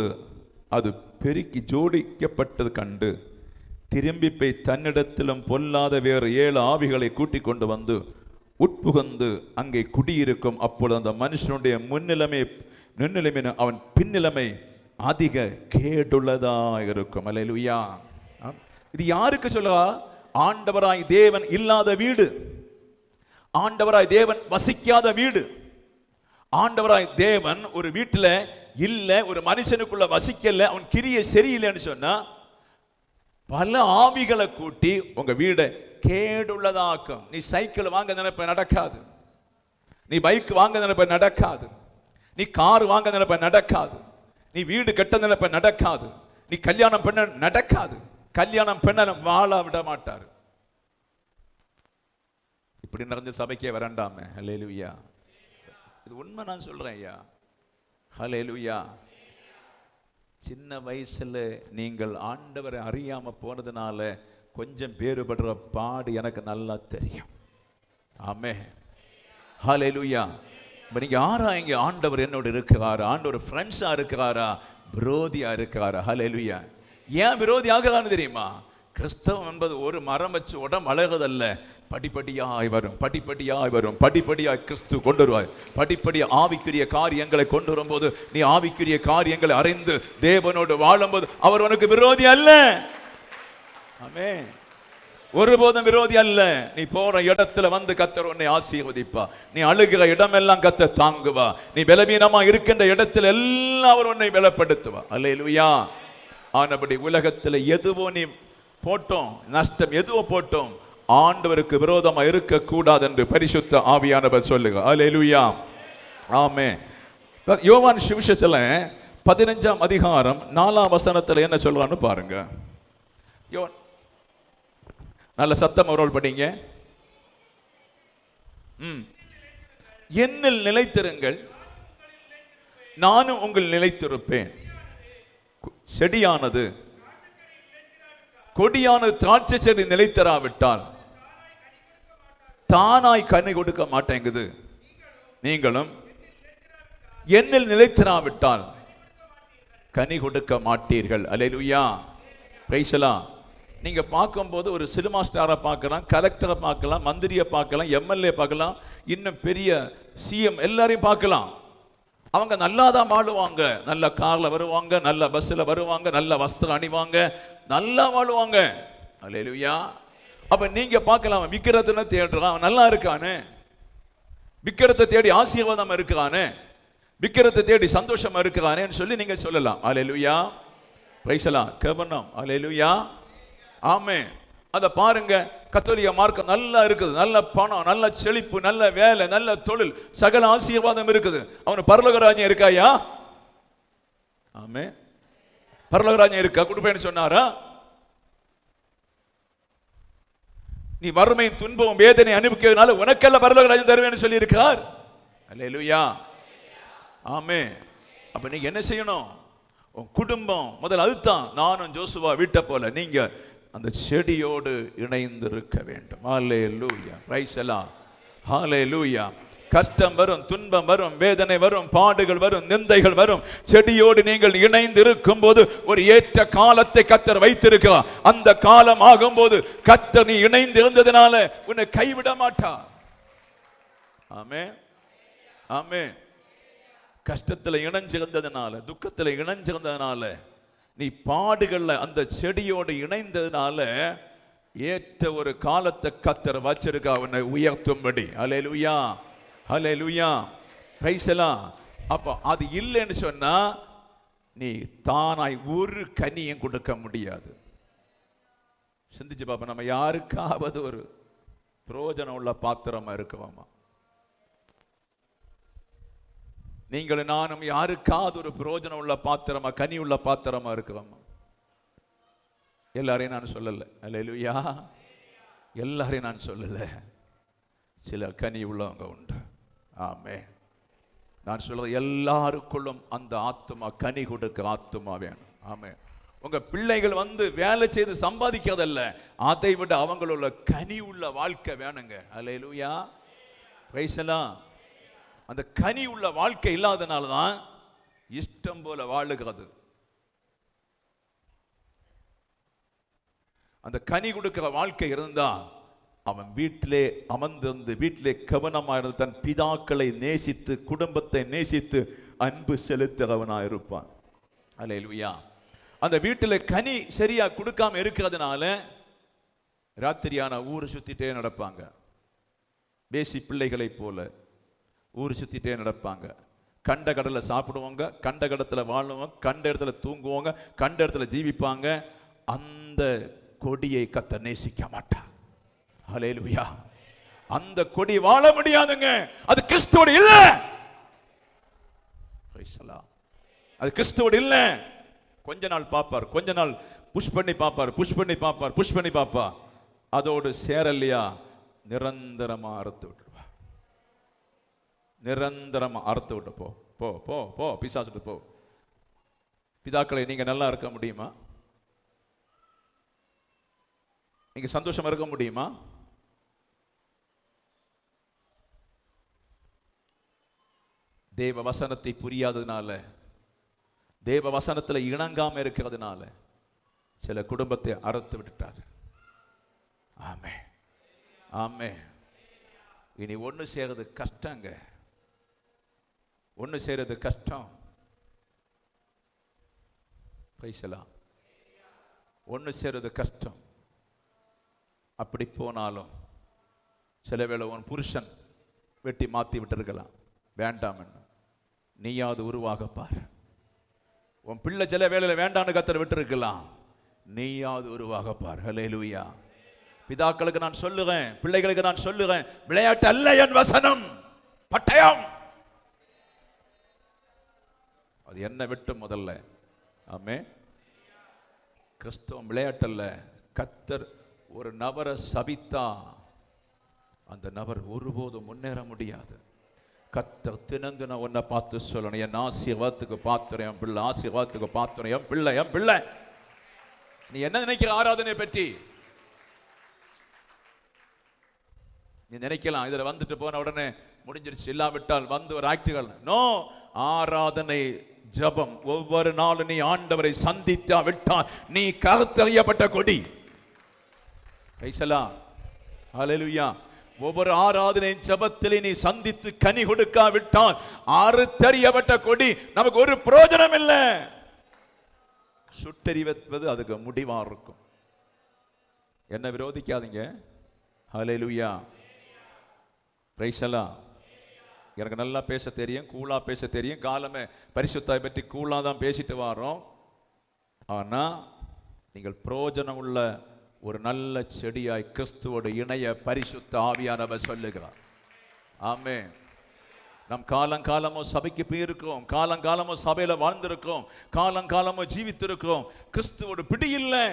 அது பெருக்கி ஜோடிக்கப்பட்டது கண்டு திரும்பி போய் தன்னிடத்திலும் பொல்லாத வேறு 7 ஆவிகளை கூட்டிக் கொண்டு வந்து உட்புகந்து அங்கே குடியிருக்கும். அப்பொழுது அந்த மனுஷனுடைய முன்னிலைமை அவன் பின்னிலைமை அதிக கேடுள்ளதா இருக்கும். அல்லேலூயா. இது யாருக்கு சொல்லுவா? ஆண்டவராய் தேவன் இல்லாத வீடு, ஆண்டவராய் தேவன் வசிக்காத வீடு, ஆண்டவராய் தேவன் ஒரு வீட்டில் இல்ல, ஒரு மனுஷனுக்குள்ள வசிக்கல, அவன் கிரியை சரியில்லைன்னு சொன்னா பல ஆவிகளை கூட்டி உங்க வீடை கேடுள்ளதாக்கும். நீ சைக்கிள் வாங்க நினைப்ப நடக்காது, நீ பைக் வாங்க நினைப்ப நடக்காது, நீ கார் வாங்க நினைப்ப நடக்காது, நீ வீடு கட்ட நினைப்ப நடக்காது, நீ கல்யாணம் பண்ண நடக்காது. கல்யாணம் பண்ண வாழ விட மாட்டாரு. இப்படி நடந்த சபைக்கே வரண்டாமே. ஹல்லேலூயா. இது உண்மை, நான் சொல்றேன் ஐயா. ஹல்லேலூயா. சின்ன வயசுல நீங்கள் ஆண்டவரை அறியாம போனதுனால கொஞ்சம் பேறுபடுற பாடு எனக்கு நல்லா தெரியும். ஆமென். ஹல்லேலூயா. நீங்க ஆராயுங்க, ஆண்டவர் என்னோட இருக்கிறாரா, ஆண்டவர் ஃப்ரெண்ட்ஸா இருக்கிறாரா, விரோதியா இருக்கிறாரா? ஹல்லேலூயா. ஏன் விரோதி ஆகிறான்னு தெரியுமா? கிறிஸ்தவம் என்பது ஒரு மரம் வச்சு உடம்பு அழகுதல்ல, படிப்படியாய் வரும், படிப்படியாய் வரும், படிப்படியாய் கிறிஸ்து கொண்டு வருவார். படிப்படியா ஆவிக்குரிய காரியங்களை கொண்டு வரும்போது நீ ஆவிக்குரிய காரியங்களை அறிந்து தேவனோடு வாழும்போது அவர் உனக்கு விரோதி அல்ல. ஆமென். ஒருபோதும் விரோதி அல்ல. நீ போற இடத்துல வந்து கர்த்தர் உன்னை ஆசீர்வதிப்பா. நீ அழுகிற இடமெல்லாம் கர்த்தர் தாங்குவா. நீ பலவீனமா இருக்கின்ற இடத்துல எல்லாம் அவர் உன்னை பலப்படுத்துவா. அல்லேலூயா. ஆனபடி உலகத்தில் எதுவோ நீ போட்டோம், நஷ்டம் எதுவோ போட்டோம், ஆண்டவருக்கு விரோதமா இருக்க கூடாது என்று பரிசுத்த ஆவியானவர் சொல்லுங்க. அல்லேலூயா. ஆமென். யோவான் சுவிசேஷத்துல 15ஆம் அதிகாரம் 4ஆம் வசனத்துல என்ன சொல்றான்னு பாருங்க. நல்ல சத்தம் அவரோடு படிங்க. என்னில் நிலைத்திருங்கள், நானும் உங்கள் நிலைத்திருப்பேன். செடியானது கொடியானது திராட்சை செடி நிலைத்தராவிட்டால் தானாய் கனி கொடுக்க மாட்டேங்குது. நீங்களும் என்னில் நிலைத்தராவிட்டால் கனி கொடுக்க மாட்டீர்கள். அல்லேலூயா. Praise the Lord. நீங்க பார்க்கும்போது ஒரு சினிமா ஸ்டாரை பார்க்கலாம், கலெக்டரை பார்க்கலாம், மந்திரியை பார்க்கலாம், எம்எல்ஏ பார்க்கலாம், இன்னும் பெரிய சிஎம் எல்லாரையும் பார்க்கலாம். அவங்க நல்லா தான் வாழுவாங்க, நல்ல கார்ல வருவாங்க, நல்ல பஸ்ல வருவாங்க, நல்ல வஸ்திரம் அணிவாங்க, நல்லா வாழுவாங்க. அல்லேலூயா. அப்ப நீங்க பார்க்கலாம், விக்கிரத்தை தேடுறான், நல்லா இருக்கானே, விக்கிரத்தை தேடி ஆசீர்வாதம் இருக்கானே, விக்கிரத்தை தேடி சந்தோஷமா இருக்கிறானேன்னு சொல்லி நீங்க சொல்லலாம். அல்லேலூயா. Praise the Lord. கவனம். அல்லேலூயா. ஆமென். அத பாருங்க, கத்தோலிக்க மார்க்கம் நல்லா இருக்குது, நல்ல பணம், நல்ல செழிப்பு, நல்ல வேலை, நல்ல தொழில், சகல ஆசீர்வாதம் இருக்குது. அவனுக்கு பரலோக ராஜ்யம் இருக்காயா? ஆமென். பரலோக ராஜ்யம் இருக்கா? கொடுப்பேன்னு சொன்னாரா? நீ வறுமை, துன்பம், வேதனை அனுபவிக்கிறதுனால உனக்கெல்லாம் பரலோக ராஜ்யம் தருவேன்னு சொல்லி இருக்கார். அல்லேலூயா. ஆமென். அப்ப நீங்க என்ன செய்யணும்? உன் குடும்பம் முதல்ல அதுதான். நானும் ஜோசுவா வீட்டை போல நீங்க அந்த செடியோடு இணைந்திருக்க வேண்டும். ஹல்லேலூயா. Praise the Lord. ஹல்லேலூயா. கஷ்டம் வரும், துன்பம் வரும், வேதனை வரும், பாடுகள் வரும், நிந்தைகள் வரும். செடியோடு நீங்கள் இணைந்து இருக்கும் போது ஒரு ஏற்ற காலத்தை கர்த்தர் வைத்திருக்கிறார். அந்த காலம் ஆகும்போது கர்த்தர் நீ இணைந்து இருந்ததனால உன்னை கைவிட மாட்டார். ஆமென். ஆமென். கஷ்டத்தில் இணைஞ்சிருந்ததுனால, துக்கத்தில் இணைஞ்சிருந்ததுனால, நீ பாடுகள்ல அந்த செடியோடு இணைந்ததுனால ஏற்ற ஒரு காலத்தை கர்த்தர் வச்சிருக்கா உன்னை உயர்த்தும்படி. அல்லேலூயா. அல்லேலூயா. Praise the Lord. அப்ப அது இல்லைன்னு சொன்னா நீ தானாய் ஒரு கனியும் கொடுக்க முடியாது. சிந்திச்சு பாப்ப, நம்ம யாருக்காவது ஒரு பிரயோஜனம் உள்ள பாத்திரமா இருக்குவாமா? நீங்களும் நானும் யாருக்காவது ஒரு பிரயோஜனம் உள்ள பாத்திரமா, கனி உள்ள பாத்திரமா இருக்குவாமா? எல்லாரையும் நான் சொல்லல. அல்லேலூயா. எல்லாரையும் நான் சொல்லல. சில கனி உள்ளவங்க உண்டு. ஆமென். நான் சொல்றது எல்லாருக்குள்ளும் அந்த ஆத்துமா, கனி கொடுக்க ஆத்துமா வேணும். ஆமென். உங்க பிள்ளைகள் வந்து வேலை செய்து சம்பாதிக்கிறதல்ல, அதை விட அவங்களோட கனி உள்ள வாழ்க்கை வேணுங்க. அல்லேலூயா. Praise the Lord. அந்த கனி உள்ள வாழ்க்கை இல்லாதனால தான் இஷ்டம் போல வாழுகிறது. அந்த கனி கொடுக்கிற வாழ்க்கை இருந்தா அவன் வீட்டிலே அமர்ந்திருந்து, வீட்டிலே கவனமாக இருந்து, தன் பிதாக்களை நேசித்து, குடும்பத்தை நேசித்து, அன்பு செலுத்துகிறவனா இருப்பான். அல்லேலூயா. அந்த வீட்டில் கனி சரியா கொடுக்காம இருக்கிறதுனால ராத்திரியான ஊரை சுத்திட்டே நடப்பாங்க. பேசி பிள்ளைகளை போல ஊர் சுற்றிட்டே நடப்பாங்க. கண்ட கடலை சாப்பிடுவாங்க, கண்ட கடத்துல வாழுவாங்க, கண்ட இடத்துல தூங்குவாங்க, கண்ட இடத்துல ஜீவிப்பாங்க. அந்த கொடியை கர்த்தர் நேசிக்க மாட்டார். ஹல்லேலூயா. அந்த கொடி வாழ முடியாதுங்க. அது கிறிஸ்துவோடு இல்ல. அது கிறிஸ்துவோடு இல்ல. கொஞ்ச நாள் பார்ப்பார், கொஞ்ச நாள் புஷ் பண்ணி பார்ப்பார், புஷ் பண்ணி பார்ப்பார், புஷ் பண்ணி பார்ப்பார். அதோடு சேரலையா நிரந்தரமா அறுத்து விட்டுருவா. நிரந்தரமா அறுத்து விட்டு போ போ போ போ பிசாசுட்டு போ. பிதாக்களை, நீங்க நல்லா இருக்க முடியுமா? நீங்க சந்தோஷமா இருக்க முடியுமா? தேவ வசனத்தை புரியாததுனால, தேவ வசனத்துல இணங்காம இருக்கிறதுனால சில குடும்பத்தை அறுத்து விட்டுட்டார். ஆமே ஆமே. இனி ஒண்ணு செய்யறது கஷ்டங்க. ஒண்ணு செய்யறது கஷ்டம். பேசலாம். ஒண்ணு செய்யறது கஷ்டம். அப்படி போனாலும் சில வேளை உன் புருஷன் வெட்டி மாத்தி விட்டிருக்கலாம், வேண்டாம் என்ன, நீயாவது உருவாக பார். உன் பிள்ளை சில வேளையில வேண்டான்னு கத்தர் விட்டு நீயாவது உருவாக பார். ஹல்லேலூயா. பிதாக்களுக்கு நான் சொல்லுகிறேன், பிள்ளைகளுக்கு நான் சொல்லுகிறேன், விளையாட்டு அல்ல என் வசனம், பட்டயம். அது என்ன விட்டு முதல்ல. ஆமே. கிறிஸ்தவம் விளையாட்டல்ல. கத்தர் ஒரு நபரை சபித்தா அந்த நபர் ஒருபோதும் முன்னேற முடியாது. கத்தர் தினந்து நான் உன்னை பார்த்து சொல்லணும், என் ஆசீர்வாதத்துக்கு பாத்திரம் என் பிள்ளை, ஆசீர்வாதத்துக்கு பாத்திரம் என் பிள்ளை, என் பிள்ளை. நீ என்ன நினைக்கிற ஆராதனை பற்றி? நீ நினைக்கலாம் இதுல வந்துட்டு போன உடனே முடிஞ்சிருச்சு, இல்லாவிட்டால் வந்து ஒரு ஆக்டிவல். நோ. ஆராதனை ஜபம் ஒவ்வொரு நாளும் நீ ஆண்டவரை சந்தித்தா விட்டால் நீ கருத்தறியப்பட்ட கொடி. ஹல்லேலூயா. ஒவ்வொரு ஆராதனை ஜபத்திலே நீ சந்தித்து கனி கொடுக்காவிட்டால் அறுத்தறியப்பட்ட கொடி, நமக்கு ஒரு பிரயோஜனம் இல்லை. சுட்டறிவது அதுக்கு முடிவா இருக்கும். என்ன விரோதிக்காதீங்க. ஹல்லேலூயா. பிரைஸ் எல்லாம். எனக்கு நல்லா பேச தெரியும், கூலா பேச தெரியும். காலமே பரிசுத்தாய் பற்றி கூலா தான் பேசிட்டு வரோம். ஆனா நீங்கள் பிரயோஜனம் உள்ள ஒரு நல்ல செடியாய் கிறிஸ்துவோடு இணைய பரிசுத்த ஆவியானவர் சொல்லுகிறார். ஆமே. நம் காலங்காலமோ சபைக்கு போயிருக்கோம், காலங்காலமோ சபையில வாழ்ந்திருக்கோம், காலங்காலமோ ஜீவித்திருக்கோம். கிறிஸ்துவோடு பிடி இல்லை.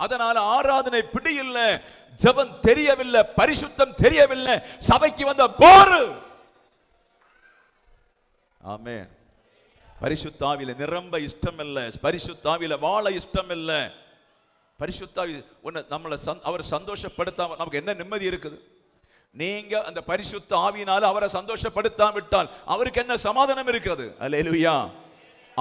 அதனால ஆராதனை பிடி இல்லை, ஜெபம் தெரியவில்லை, பரிசுத்தம் தெரியவில்லை, சபைக்கு வந்த போரு. ஆமென். பரிசுத்த ஆவியில நிரம்ப இஷ்டம் இல்லை, பரிசுத்த ஆவியில வாழ இஷ்டம் இல்லை. பரிசுத்த ஆவி நம்மளை அவர் சந்தோஷப்படுத்தாம நமக்கு என்ன நிம்மதி இருக்குது? நீங்க அந்த பரிசுத்த ஆவியினால அவரை சந்தோஷப்படுத்தாவிட்டால் அவருக்கு என்ன சமாதானம் இருக்கிறது? அல்லேலூயா.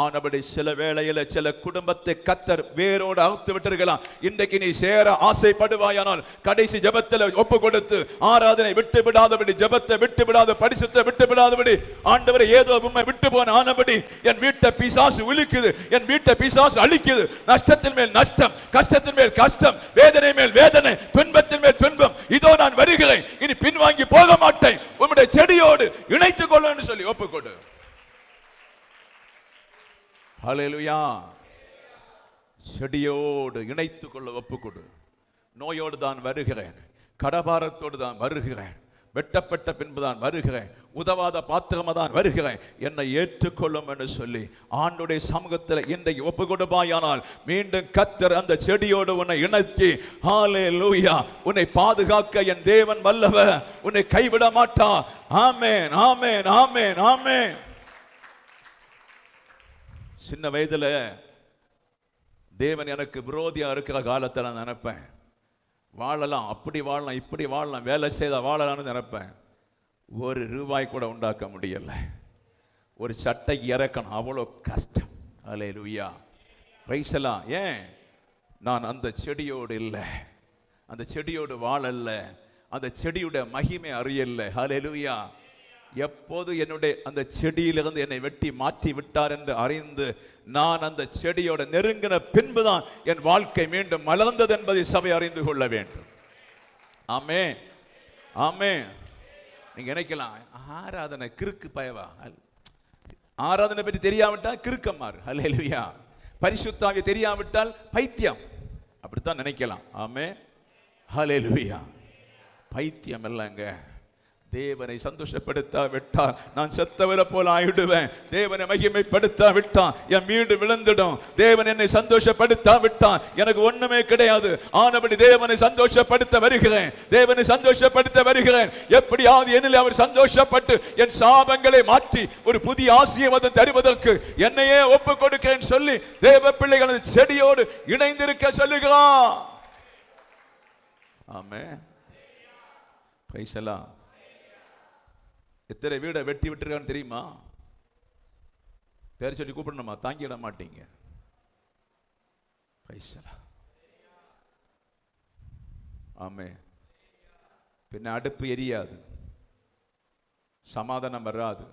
ஆனபடி சில வேளையில சில குடும்பத்தை கத்தர் வேரோடு அறுத்து விட்டிருக்கலாம். இன்றைக்கு நீ சேர ஆசைப்படுவாயானால் கடைசி ஜெபத்தில் ஒப்பு கொடுத்து ஆராதனை விட்டு விடாதபடி, ஜெபத்தை விட்டு விடாத, பரிசுத்தை விட்டு விடாதபடி, ஆண்டவரை ஏதோ உண்மை விட்டு போன ஆனபடி என் வீட்டை பிசாசு உலுக்குது, என் வீட்டை பிசாசு அழிக்குது. நஷ்டத்தின் மேல் நஷ்டம், கஷ்டத்தின் மேல் கஷ்டம், வேதனை மேல் வேதனை, துன்பத்தின் மேல் துன்பம். இதோ நான் வருகிறேன், இனி பின்வாங்கி போக மாட்டேன், உம்முடைய செடியோடு இணைத்துக் கொள்ள சொல்லி ஒப்புக்கொடு. ஹல்லேலூயா. செடியோடு இணைத்துக் கொள்ள ஒப்புக்கொடு. நோயோடு தான் வருகிறேன், கடபாரத்தோடு தான் வருகிறேன், வெட்டப்பட்ட பின்பு தான் வருகிறேன், உதவாத பாத்திரமா தான் வருகிறேன், என்னை ஏற்றுக்கொள்ளும் என்று சொல்லி ஆண்டுடைய சமூகத்தில் இன்றைக்கு ஒப்பு கொடுப்பாயானால் மீண்டும் கர்த்தர் அந்த செடியோடு உன்னை இணைத்து, ஹல்லேலூயா, உன்னை பாதுகாக்க என் தேவன் வல்லவர், உன்னை கைவிட மாட்டார். ஆமென் ஆமென் ஆமென் ஆமென். சின்ன வயதுல தேவன் எனக்கு விரோதியா இருக்கிற காலத்தில் நான் நினைப்பேன், வாழலாம், அப்படி வாழலாம், இப்படி வாழலாம், வேலை செய்த வாழலாம்னு நினைப்பேன். ஒரு ரூபாய் கூட உண்டாக்க முடியல. ஒரு சட்டைக்கு இறக்கணும், அவ்வளோ கஷ்டம். அல்லேலூயா. பிரைஸ்லாம். ஏன்? நான் அந்த செடியோடு இல்லை, அந்த செடியோடு வாழல்ல, அந்த செடியுடைய மகிமை அறியல்ல. அல்லேலூயா. எப்போது என்னுடைய அந்த செடியிலிருந்து என்னை வெட்டி மாற்றி விட்டார் என்று அறிந்து நான் அந்த செடியோட நெருங்கின பின்புதான் என் வாழ்க்கை மீண்டும் மலர்ந்தது என்பதை சபை அறிந்து கொள்ள வேண்டும். ஆமென் ஆமென். நீங்க நினைக்கலாம் ஆராதனை கிறுக்கு பயவா, ஆராதனை பற்றி தெரியாவிட்டால் கிறுக்கமாறு. ஹல்லேலூயா. பரிசுத்தாவியை தெரியாவிட்டால் பைத்தியம், அப்படித்தான் நினைக்கலாம். ஆமே, ஹல்லேலூயா. பைத்தியம் இல்லைங்க. தேவனை சந்தோஷப்படுத்தாவிட்டால் நான் செத்தவரை போல ஆயிடுவேன். தேவனை மகிமைப்படுத்தாவிட்டால் என் வீடு விழுந்துடும். தேவன் என்னை சந்தோஷப்படுத்தாவிட்டால் எனக்கு ஒண்ணுமே கிடையாது. ஆனபடி தேவனை சந்தோஷப்படுத்த வருகிறேன், தேவனை சந்தோஷப்படுத்த வருகிறேன். எப்படியாவது என்னில் அவர் சந்தோஷப்பட்டு என் சாபங்களை மாற்றி ஒரு புதிய ஆசீர்வாதம் தருவதற்கு என்னையே ஒப்பு கொடுக்கிறேன் சொல்லி தேவ பிள்ளைகள் செடியோடு இணைந்திருக்க சொல்லுகிறான். ஆமென். Praise the Lord. எத்தனை வீடை வெட்டி விட்டுருக்கான்னு தெரியுமா? பேர் சொல்லி கூப்பிடணுமா? தாங்கிட மாட்டீங்க. ஆமே. பின்ன அடுப்பு எரியாது, சமாதானம் வராது,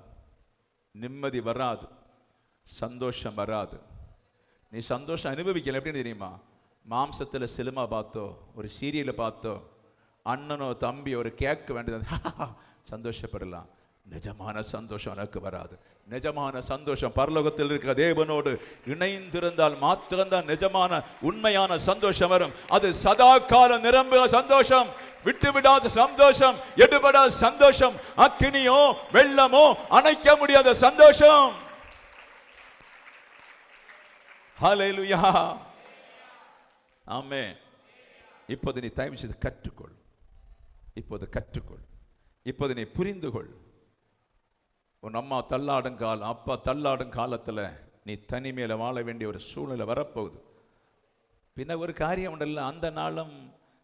நிம்மதி வராது, சந்தோஷம் வராது. நீ சந்தோஷம் அனுபவிக்கல. எப்படின்னு தெரியுமா? மாம்சத்தில் சினிமா பார்த்தோ, ஒரு சீரியலை பார்த்தோ, அண்ணனோ தம்பி ஒரு கேட்க வேண்டியது சந்தோஷப்படலாம். நிஜமான சந்தோஷம் எனக்கு வராது. நிஜமான சந்தோஷம் பரலோகத்தில் இருக்கிற தேவனோடு இணைந்திருந்தால் மாத்திரம்தான் நிஜமான உண்மையான சந்தோஷம் வரும். அது சதா காலம் நிரம்புகிற சந்தோஷம், விட்டுவிடாத சந்தோஷம், எடுபடாத சந்தோஷம், அக்கினியோ வெள்ளமோ அணைக்க முடியாத சந்தோஷம். ஹல்லேலூயா. ஆமென். இப்போது நீ தயவு செய்து கற்றுக்கொள். இப்போது கற்றுக்கொள். இப்போது நீ புரிந்து கொள். உன் அம்மா தள்ளாடும் காலம், அப்பா தள்ளாடும் காலத்தில் நீ தனிமையில் வாழ வேண்டிய ஒரு சூழ்நிலை வரப்போகுது. பின்ன ஒரு காரியம் உண்டல்ல, அந்த நாளும்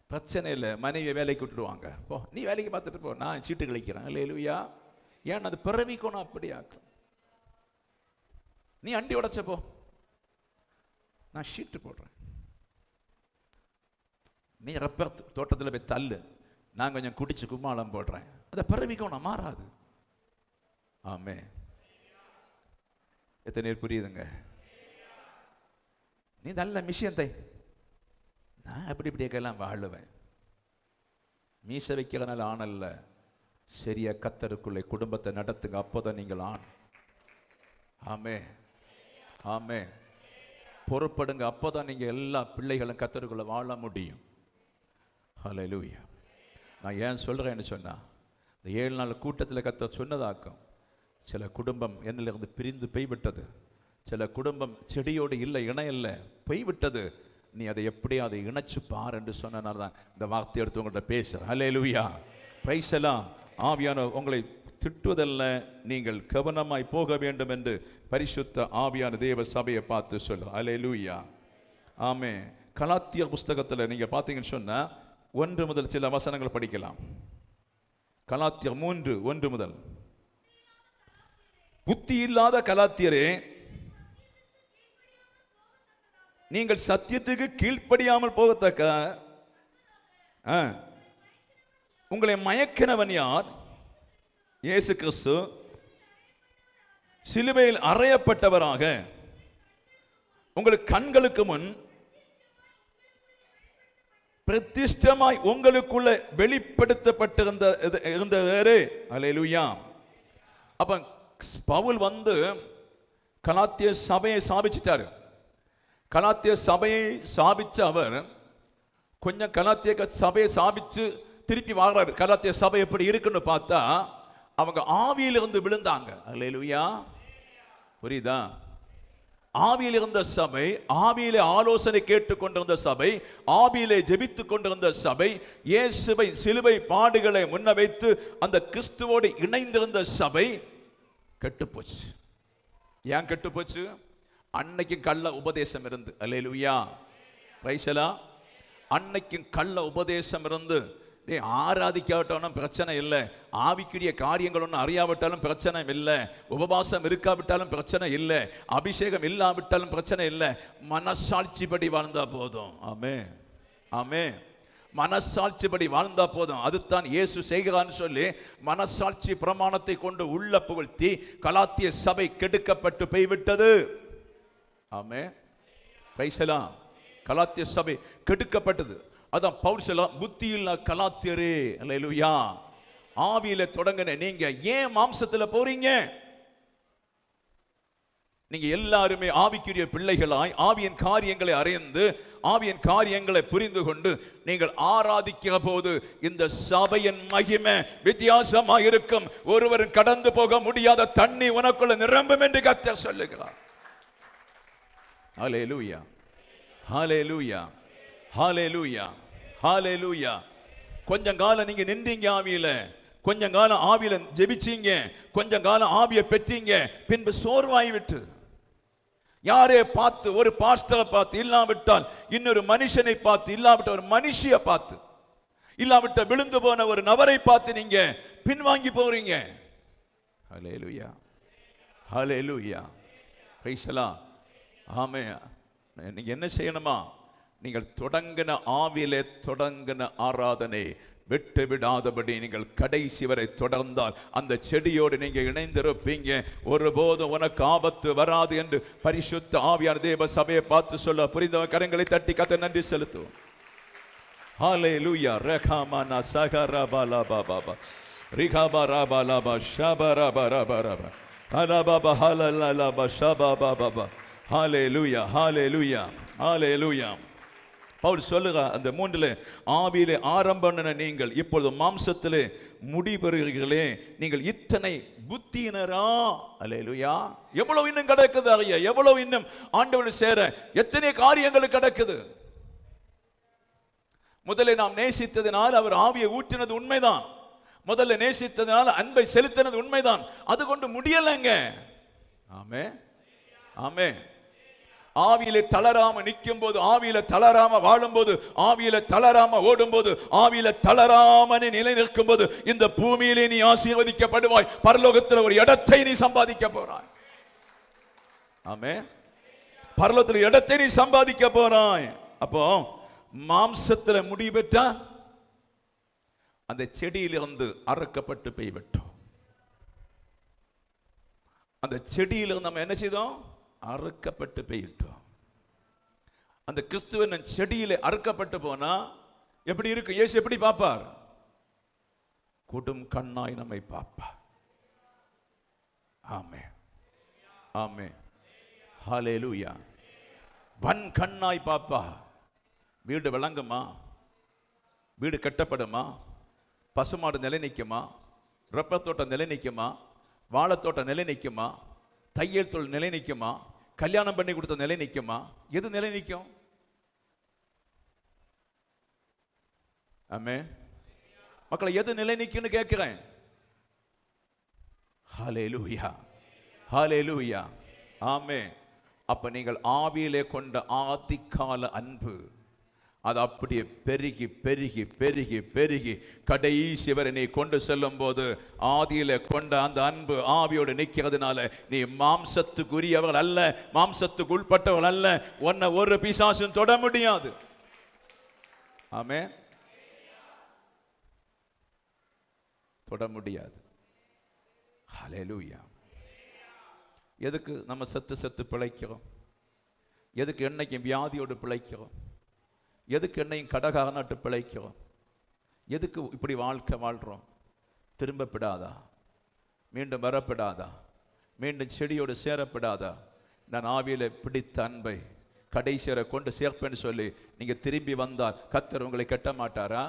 பிரச்சனை இல்லை. மனைவியை வேலைக்கு விட்டுடுவாங்க. போ, நீ வேலைக்கு பார்த்துட்டு போ, நான் சீட்டு கழிக்கிறேன். அல்லேலூயா. ஏன் அது பிறவிக்கணும் அப்படியாக்கும். நீ அண்டி உடைச்ச போ, நான் சீட்டு போடுறேன். நீ ரப்பர் தோட்டத்தில் போய் தள்ளு, நான் கொஞ்சம் குடிச்சு கும்மாளம் போடுறேன். அதை பிறவிக்கணும், மாறாது. ஆமே. எத்தனை நேரம் புரியுதுங்க? நீ நல்ல மிஷியத்தை, நான் அப்படி இப்படியெல்லாம் வாழுவேன். மீச வைக்கிறனால ஆணல்ல, சரியா கத்தருக்குள்ளே குடும்பத்தை நடத்துங்க, அப்போதான் நீங்கள் ஆண். ஆமே, ஆமே. பொறுப்படுங்க, அப்போதான் நீங்க எல்லா பிள்ளைகளும் கத்தருக்குள்ள வாழ முடியும். ஹல்லேலூயா. நான் ஏன் சொல்றேன்னு சொன்னா, இந்த 7 நாள் கூட்டத்தில் கத்தர் சொன்னதாக்கும். சில குடும்பம் என்னிலிருந்து பிரிந்து போய்விட்டது. சில குடும்பம் செடியோடு இல்லை, இணையல்ல, போய்விட்டது. நீ அதை எப்படி அதை இணைச்சு பார் என்று சொன்னனால தான் இந்த வார்த்தை எடுத்து உங்கள்கிட்ட பேசுகிறேன். ஹல்லேலூயா. Praise the Lord. ஆவியான உங்களை திட்டுவதல்ல, நீங்கள் கவனமாய் போக வேண்டும் என்று பரிசுத்த ஆவியான தேவ சபையை பார்த்து சொல்லு. ஹல்லேலூயா. ஆமே. கலாத்தியர் புஸ்தகத்தில் நீங்கள் பார்த்தீங்கன்னு சொன்னால் 1 முதல் சில வசனங்கள் படிக்கலாம். கலாத்தியர் 3:1 முதல். புத்தி இல்லாத கலாத்தியரே, நீங்கள் சத்தியத்துக்கு கீழ்ப்படியாமல் போகத்தக்க உங்களை மயக்கினவன் யார்? இயேசு கிறிஸ்து சிலுவையில் அறையப்பட்டவராக உங்களுக்கு கண்களுக்கு முன் பிரதிஷ்டமாய் உங்களுக்குள்ள வெளிப்படுத்தப்பட்டிருந்தது. அல்லேலூயா. அப்ப பவுல் வந்து கலாத்திய சபையை சாபிச்சிட்டாரு. கலாத்திய சபையை சாபிச்ச அவர் கொஞ்சம் கலாத்திய சபையை சாபிச்சு திருப்பி வாங்குறாரு. கலாத்திய சபை எப்படி இருக்குன்னு பார்த்தா அவங்க ஆவியிலிருந்து விழுந்தாங்க. அல்லேலூயா. புரியுதா? ஆவியில் இருந்த சபை, ஆவியிலே ஆலோசனை கேட்டுக்கொண்டிருந்த சபை, ஆவியிலே ஜெபித்து கொண்டிருந்த சபை, இயேசுவை சிலுவை பாடுகளை முன்ன வைத்து அந்த கிறிஸ்துவோடு இணைந்திருந்த சபை கெட்டுப்போச்சு. ஏன் கெட்டுப்போச்சு? அன்னைக்கு கள்ள உபதேசம் இருந்து. அல்லேலூயா. Praise the Lord. அன்னைக்கு கள்ள உபதேசம் இருந்து ஆராதிக்காவிட்டாலும் பிரச்சனை இல்லை, ஆவிக்குரிய காரியங்கள் ஒன்றும் அறியாவிட்டாலும் பிரச்சனை இல்லை, உபவாசம் இருக்காவிட்டாலும் பிரச்சனை இல்லை, அபிஷேகம் இல்லாவிட்டாலும் பிரச்சனை இல்லை, மனசாட்சிப்படி வாழ்ந்தா போதும். ஆமே, ஆமே. மனசாட்சிப்படி வாழ்ந்தா போதும். அதுதான் இயேசு செய்கிறான்னு சொல்லி மனசாட்சி பிரமாணத்தை கொண்டு உள்ள புகழ்த்தி கலாத்திய சபை கெடுக்கப்பட்டு போய்விட்டது. ஆமே. Price the Lord. கலாத்திய சபை கெடுக்கப்பட்டது. அதான் பவுல் சொல்ல, புத்தியில்லா கலாத்தியரே. அல்லேலூயா. ஆவியில தொடங்கின நீங்க ஏன் மாம்சத்துல போறீங்க? நீங்க எல்லாருமே ஆவிக்குரிய பிள்ளைகளாய் ஆவியின் காரியங்களை அறிந்து ஆவியின் காரியங்களை புரிந்து கொண்டு நீங்கள் ஆராதிக்கிற போது இந்த சபையின் மகிமை வித்தியாசமா இருக்கும். ஒருவரும் கடந்து போக முடியாத தண்ணி உனக்குள்ள நிரம்பும் என்று கர்த்தர் சொல்லுகிறார். ஹல்லேலூயா, ஹல்லேலூயா, ஹல்லேலூயா, ஹல்லேலூயா. கொஞ்சம் காலம் நீங்க நின்றீங்க ஆவியில, கொஞ்சம் காலம் ஆவியில ஜெபிச்சீங்க, கொஞ்சம் காலம் ஆவியை பெற்றீங்க, பின்பு சோர்வாய் விட்டு யாரே பார்த்து, ஒரு பாஸ்டரை பார்த்து இல்லாவிட்டால் இன்னொரு மனுஷனை பார்த்து, இல்லாவிட்ட ஒரு மனுஷியை பார்த்து, இல்லாவிட்ட விழுந்து போன ஒரு நபரை பார்த்து நீங்க பின்வாங்கி போறீங்க. ஹல்லேலூயா, ஹல்லேலூயா, பிரைஸ் தி லார்ட். ஆமென். நீங்க என்ன செய்யணுமா? நீங்கள் தொடங்கின ஆவியிலே தொடங்கின ஆராதனை விட்டு விடாதபடி நீங்கள் கடைசி வரை தொடர்ந்தால் அந்த செடியோடு நீங்க இணைந்திருப்பீங்க. ஒருபோதும் உனக்கு ஆபத்து வராது என்று பரிசுத்த ஆவியான தேவ சபையை பார்த்து சொல்ல புரிந்தவன் கரங்களை தட்டி கர்த்தருக்கு நன்றி செலுத்துவோம். ஹல்லேலூயா. ரகாமானா சகரபாலாபாபா ரிகாபாராபாலாபா ஷபரபரபரப ஹலபாபா ஹலலலபா ஷபாபாபா. ஹல்லேலூயா, ஹல்லேலூயா, ஹல்லேலூயா. பவுல் சொல்லுக அந்த 3 ஆவியிலே ஆரம்பம் நீங்கள் இப்பொழுது மாம்சத்திலே முடிபெறுகிறீர்களே, நீங்கள் இத்தனை புத்தியினரா? அல்லேலூயா. எவ்வளவு இன்னும் கிடக்குது ஐயா, எவ்வளவு இன்னும் ஆண்டவரோடு சேர எத்தனை காரியங்கள் கிடக்குது. முதல்ல நாம் நேசித்ததினால் அவர் ஆவியை ஊற்றினது உண்மைதான், முதல்ல நேசித்ததினால் அன்பை செலுத்தினது உண்மைதான், அது கொண்டு முடியலைங்க. ஆமே, ஆமே. ஆவியிலே தளராம நிற்கும் போது, ஆவியில தளராம வாழும் போது, ஆவியில தளராம ஓடும் போது, ஆவியில தளராம நிலை நிற்கும் போது இந்த பூமியிலே நீ ஆசீர்வதிக்கப்படுவாய். பரலோகத்தில் ஒரு இடத்தை நீ சம்பாதிக்க போறாய். ஆமே, பரலோகத்தில் இடத்தை நீ சம்பாதிக்க போறாய். அப்போ மாம்சத்தில் முடிவெற்றா அந்த செடியிலிருந்து அறுக்கப்பட்டு போய்விட்டோம். அந்த செடியிலிருந்து நம்ம என்ன செய்தோம்? அறுக்கப்பட்டு போயிட்டோம். அந்த கிறிஸ்துவன் செடியிலே அறுக்கப்பட்டு போனா எப்படி இருக்கு? இயேசு எப்படி பார்ப்பார்? குடும் கண்ணாய் நம்மை பார்ப்பார். ஆமென், ஆமென், ஹல்லேலூயா. வன் கண்ணாய் பாப்பா. வீடு விளங்குமா? வீடு கட்டப்படுமா? பசுமாடு நிலை நிற்குமா? ரப்பத்தோட்டம் நிலை நிற்குமா? வாழைத்தோட்டம் நிலை நிற்குமா? தையல் தொழில் நிலை நிற்குமா? கல்யாணம் பண்ணி கொடுத்த நிலை நிற்குமா? எது நிலை நிற்கும்? ஆமே, மக்களை எது நிலை நிற்கும்னு கேட்கிறேன். ஹல்லேலூயா, ஹல்லேலூயா, ஆமே. அப்ப நீங்கள் ஆவியிலே கொண்ட ஆதிகால அன்பு அது அப்படியே பெருகி பெருகி பெருகி பெருகி கடைசி வரை நீ கொண்டு செல்லும் போது ஆதியில கொண்ட அந்த அன்பு ஆவியோடு நிற்கிறதுனால நீ மாம்சத்துக்குரியவர்கள் அல்ல, மாம்சத்துக்கு உட்பட்டவர்கள் அல்ல. உன்னை ஒரு பிசாசும் தொட முடியாது. ஆமே, தொட முடியாது. ஹல்லேலூயா. எதுக்கு நம்ம செத்து செத்து பிழைக்கிறோம்? எதுக்கு என்னைக்கும் வியாதியோடு பிழைக்கிறோம்? எதுக்கு என்னையும் கடகாரனாட்டு பிழைக்கிறோம்? எதுக்கு இப்படி வாழ்க்கை வாழ்கிறோம்? திரும்பப்படாதா? மீண்டும் வரப்படாதா? மீண்டும் செடியோடு சேரப்படாதா? நான் ஆவியில பிடித்த அன்பை கடைசியரை கொண்டு சேர்ப்பேன்னு சொல்லி நீங்க திரும்பி வந்தால் கர்த்தர் உங்களை கட்ட மாட்டாரா?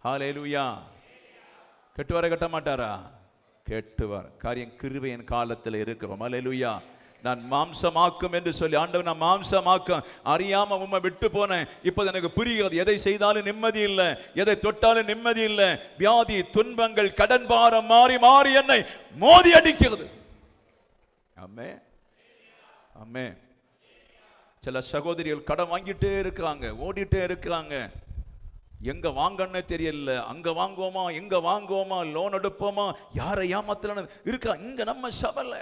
ஹல்லேலூயா. கெட்டுவார கட்ட மாட்டாரா? கேட்டுவார். காரியம் கிருபையின் காலத்தில் இருக்கிறோம். ஹல்லேலூயா. நான் மாம்சமாக்கும் என்று சொல்லி ஆண்டவர் நான் மாம்சமாக்கும் அறியாம உம்மை விட்டு போனேன். இப்போது எனக்கு புரிகிறது. எதை செய்தாலும் நிம்மதி இல்லை, எதை தொட்டாலும் நிம்மதி இல்லை. வியாதி, துன்பங்கள், கடன் பாரம் மாறி மாறி என்னை மோதி அடிக்கிறது. ஆமே, ஆமே. சில சகோதரிகள் கடன் வாங்கிட்டே இருக்கிறாங்க, ஓடிட்டே இருக்கிறாங்க. எங்க வாங்கன்னு தெரியல. அங்க வாங்குவோமா, எங்க வாங்குவோமா, லோன் எடுப்போமா, யாரை ஏமாத்தலன்னு இருக்கா. இங்க நம்ம சபல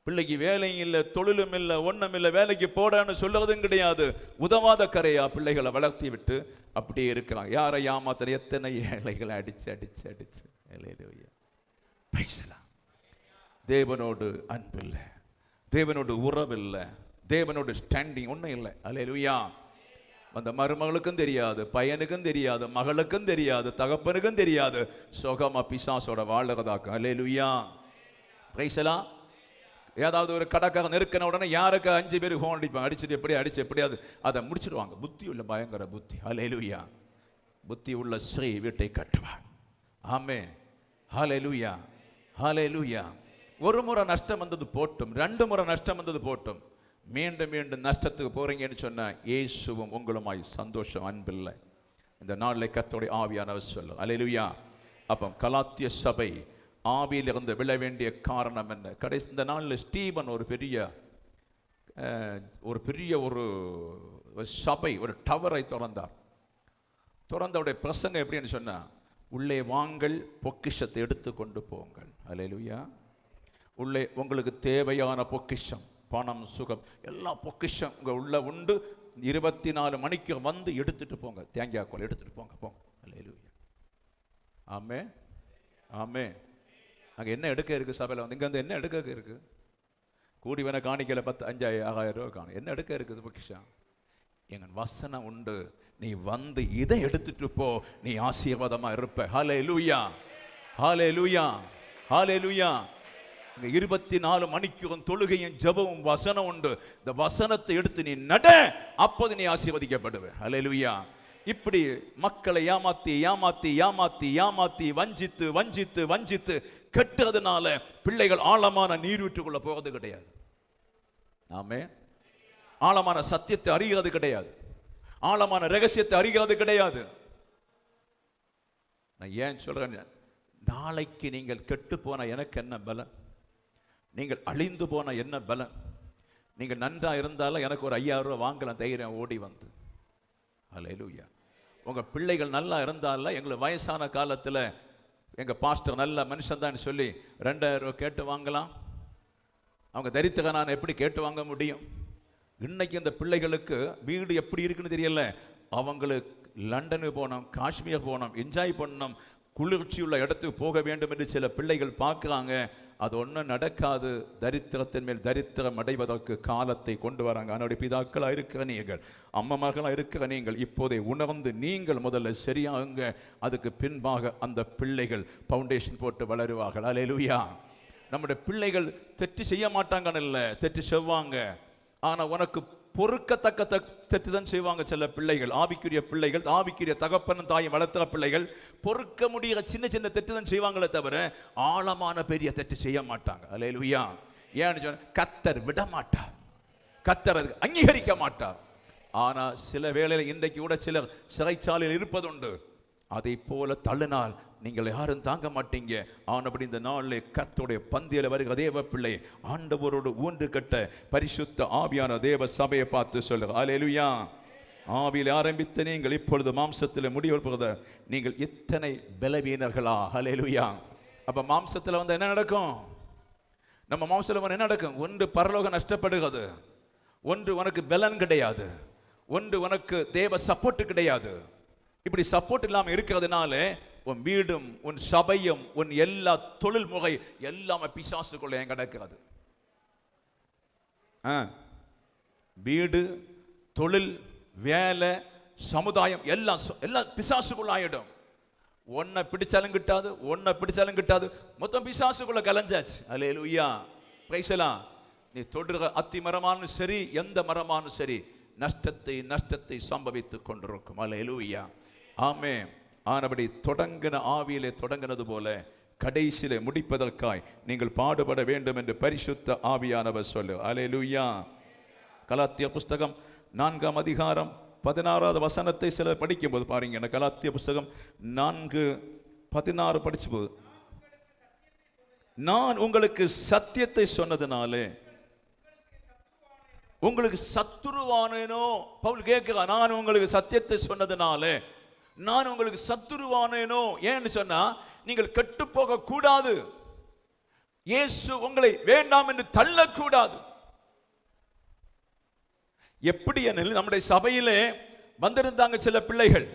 பிள்ளைக்கு வேலையும் இல்லை, தொழிலும் இல்லை, ஒன்றும் இல்லை, வேலைக்கு போடான்னு சொல்லுறதும் கிடையாது. உதவாத கரையா பிள்ளைகளை வளர்த்தி விட்டு அப்படியே இருக்கிறாங்க. யாரை ஏமாத்தல. எத்தனை ஏழைகளை அடிச்சு அடிச்சு அடிச்சு. பேசலாம். தேவனோடு அன்பில்லை, தேவனோடு உறவில்லை, தேவனோடு ஸ்டாண்டிங் ஒன்றும் இல்லை. அல்லேலூயா. அந்த மருமகளுக்கும் தெரியாது, பையனுக்கும் தெரியாது, மகளுக்கும் தெரியாது, தகப்பனுக்கும் தெரியாது. சுகமா பிசாசோட வாழ்றதாக்கும். அல்லேலூயா. பிரைஸ் எல்லாம். ஏதாவது ஒரு கடைக்காக நெருக்கின உடனே யாருக்கு 5 பேர் ஃபோன் அடிப்பாங்க. அடிச்சுட்டு எப்படியாவது அதை முடிச்சிடுவாங்க. புத்தி உள்ள பயங்கர புத்தி. அல்லேலூயா. புத்தி உள்ள ஸ்ரீ வீட்டை கட்டுவார். ஆமே. ஹல்லேலூயா. ஹல்லேலூயா. ஒரு முறை நஷ்டம் வந்தது போட்டும், 2 முறை நஷ்டம் வந்தது போட்டும், மீண்டும் மீண்டும் நஷ்டத்துக்கு போறீங்கன்னு சொன்னா இயேசுவும் உங்களுமாய் சந்தோஷம் அன்பில்லை. இந்த நாளில் கர்த்தருடைய ஆவியானவர் சொல்லு. அல்லேலூயா. அப்போ கலாத்திய சபை ஆவியில் இருந்து விழ வேண்டிய காரணம் என்ன? கடைசி இந்த நாளில் ஸ்டீபன் ஒரு பெரிய ஒரு சபை, ஒரு டவரை திறந்தார். திறந்தவுடைய பிரசங்கம் எப்படின்னு சொன்னா, உள்ளே வாங்கள், பொக்கிஷத்தை எடுத்து கொண்டு போங்கள். அல்லேலூயா. உள்ளே உங்களுக்கு தேவையான பொக்கிஷம், பணம், சுகம், எல்லா பொக்கிஷம் உங்க உள்ள உண்டு. 24 மணிக்கு வந்து எடுத்துட்டு போங்க. தேங்காய்க்கோல் எடுத்துட்டு போங்க. அல்லேலூயா. ஆமே. ஆமே. அங்கே என்ன எடுக்க இருக்கு? சபையில் வந்து இங்கே வந்து என்ன எடுக்க இருக்கு? கூடி வேணா காணிக்கல 5,000 ரூபா காணும். என்ன எடுக்க இருக்குது? பொக்கிஷம். எங்கள் வசனம் உண்டு. நீ வந்து இதை எடுத்துட்டு போ, நீ ஆசீர்வாதமா இருப்ப. ஹல்லேலூயா. ஹல்லேலூயா. ஹல்லேலூயா. 24 மணிக்கும் தொழுகையும் ஜெபமும் வசனம் உண்டு. இந்த வசனத்தை எடுத்து நீ நட, அப்போது நீ ஆசீர்வதிக்கப்படுவே. ஹல்லேலூயா. இப்படி மக்களை ஏமாத்தி ஏமாத்தி ஏமாத்தி ஏமாத்தி வஞ்சித்து வஞ்சித்து வஞ்சித்து கெட்டதுனால பிள்ளைகள் ஆழமான நீரூற்றுக்குள்ள போகிறது கிடையாது. ஆமே. ஆழமான சத்தியத்தை அறிகிறது கிடையாது. ஆழமான ரகசியத்தை அறிகிறது கிடையாது. நான் ஏன் சொல்றேன்? நாளைக்கு நீங்கள் கெட்டு போன எனக்கு என்ன பலன்? நீங்கள் அழிந்து போன என்ன பலன்? நீங்கள் நன்றா இருந்தாலும் எனக்கு ஒரு 5,000 ரூபா வாங்கலாம் தைரியம் ஓடி வந்து. அல்லேலூயா. உங்க பிள்ளைகள் நல்லா இருந்தால, எங்களுக்கு வயசான காலத்தில் எங்க பாஸ்டர் நல்ல மனுஷன் தான் சொல்லி 2,000 ரூபா கேட்டு வாங்கலாம். அவங்க தரித்திரனான எப்படி கேட்டு வாங்க முடியும்? இன்னைக்கு இந்த பிள்ளைகளுக்கு வீடு எப்படி இருக்குன்னு தெரியல. அவங்களுக்கு லண்டனுக்கு போனோம், காஷ்மீர் போனோம், என்ஜாய் பண்ணணும், குளிர்ச்சியுள்ள இடத்துக்கு போக வேண்டும் என்று சில பிள்ளைகள் பார்க்குறாங்க. அது ஒன்றும் நடக்காது. தரித்திரத்தின் மேல் தரித்திரம் அடைவதற்கு காலத்தை கொண்டு வராங்க. அதனுடைய பிதாக்களாக இருக்கிற நீங்கள், அம்மமார்களாக இருக்கிற நீங்கள் இப்போதை உணர்ந்து நீங்கள் முதல்ல சரியாகுங்க. அதுக்கு பின்பாக அந்த பிள்ளைகள் ஃபவுண்டேஷன் போட்டு வளருவார்கள். அல்லேலூயா. நம்முடைய பிள்ளைகள் தெற்று செய்ய மாட்டாங்கன்னு இல்லை, தெற்று செய்வாங்க. ஆனால் உனக்கு பொறுக்கத்தக்க தெற்று தான் செய்வாங்க. சில பிள்ளைகள், ஆவிக்குரிய பிள்ளைகள், ஆவிக்குரிய தகப்பனும் தாயும் வளர்த்துற பிள்ளைகள் பொறுக்க முடிய சின்ன சின்ன தெற்று தான் செய்வாங்களே தவிர ஆழமான பெரிய தெற்று செய்ய மாட்டாங்க. அல்லேலூயா. ஏன்னு சொன்ன, கர்த்தர் விட மாட்டார், கர்த்தர் அதுக்கு அங்கீகரிக்க மாட்டார். ஆனால் சில வேளையில் இன்றைக்கு கூட சிலர் சிறைச்சாலையில் இருப்பதுண்டு. அதை போல தள்ளினால் நீங்கள் யாரும் தாங்க மாட்டீங்க. ஆனபடி இந்த நாளில் கர்த்தருடைய பந்தியில் வருகிற தேவ பிள்ளை, ஆண்டவரோடு ஊன்று கட்ட பரிசுத்த ஆவியான தேவ சபையை பார்த்து சொல்லுங்க. அல்லேலூயா. ஆவியில் ஆரம்பித்த நீங்கள் இப்பொழுது மாம்சத்தில் முடிவு, நீங்கள் இத்தனை பலவீனர்களா? அல்லேலூயா. அப்ப மாம்சத்தில் வந்து என்ன நடக்கும்? நம்ம மாம்சத்தில் வந்து என்ன நடக்கும்? ஒன்று பரலோகம் நஷ்டப்படுகிறது, ஒன்று உனக்கு பலன் கிடையாது, ஒன்று உனக்கு தேவ சப்போர்ட் கிடையாது. இப்படி சப்போர்ட் இல்லாமல் இருக்கிறதுனால உன் வீடும் உன் சபையும் உன் எல்லா தொழில் முறை எல்லாமே பிசாசுக்குள்ள கிடக்கிறது. வீடு, தொழில், வேலை, சமுதாயம் எல்லாம் பிசாசுக்குள்ள ஆயிடும். ஒன்னை பிடிச்சாலும் கிட்டாது, ஒன்னை பிடிச்சாலும் கிட்டாது, மொத்தம் பிசாசுக்குள்ள கலஞ்சாச்சு. அல்லேலூயா. பிரைஸ் எல்லாம். நீ தொடுற அத்தி மரமானும் சரி, எந்த மரமானும் சரி, நஷ்டத்தை சம்பவித்துக் கொண்டிருக்கும். அல்லேலூயா. ஆமே. ஆனபடி தொடங்கின ஆவியிலே தொடங்கினது போல கடைசியிலே முடிப்பதற்காய் நீங்கள் பாடுபட வேண்டும் என்று பரிசுத்த ஆவியானவர் சொல்லு. அல்லேலூயா. கலாத்திய புஸ்தகம் 4ஆம் அதிகாரம் 16வது வசனத்தை சிலர் படிக்கும்போது பாருங்க. கலாத்திய புஸ்தகம் 4:16 படிச்சும்போது, நான் உங்களுக்கு சத்தியத்தை சொன்னதுனாலே உங்களுக்கு சத்துருவானேனோ? பவுல் கேட்கிறான், நான் உங்களுக்கு சத்தியத்தை சொன்னதுனாலே நான் உங்களுக்கு சத்துருவானேனோ? ஏன்னு சொன்னா, நீங்கள் கெட்டு போக கூடாது, இயேசு உங்களை வேண்டாம் என்று தள்ளக்கூடாது. எப்படி எனில், நம்முடைய சபையிலே வந்திருந்தாங்க சில பிள்ளைகள்,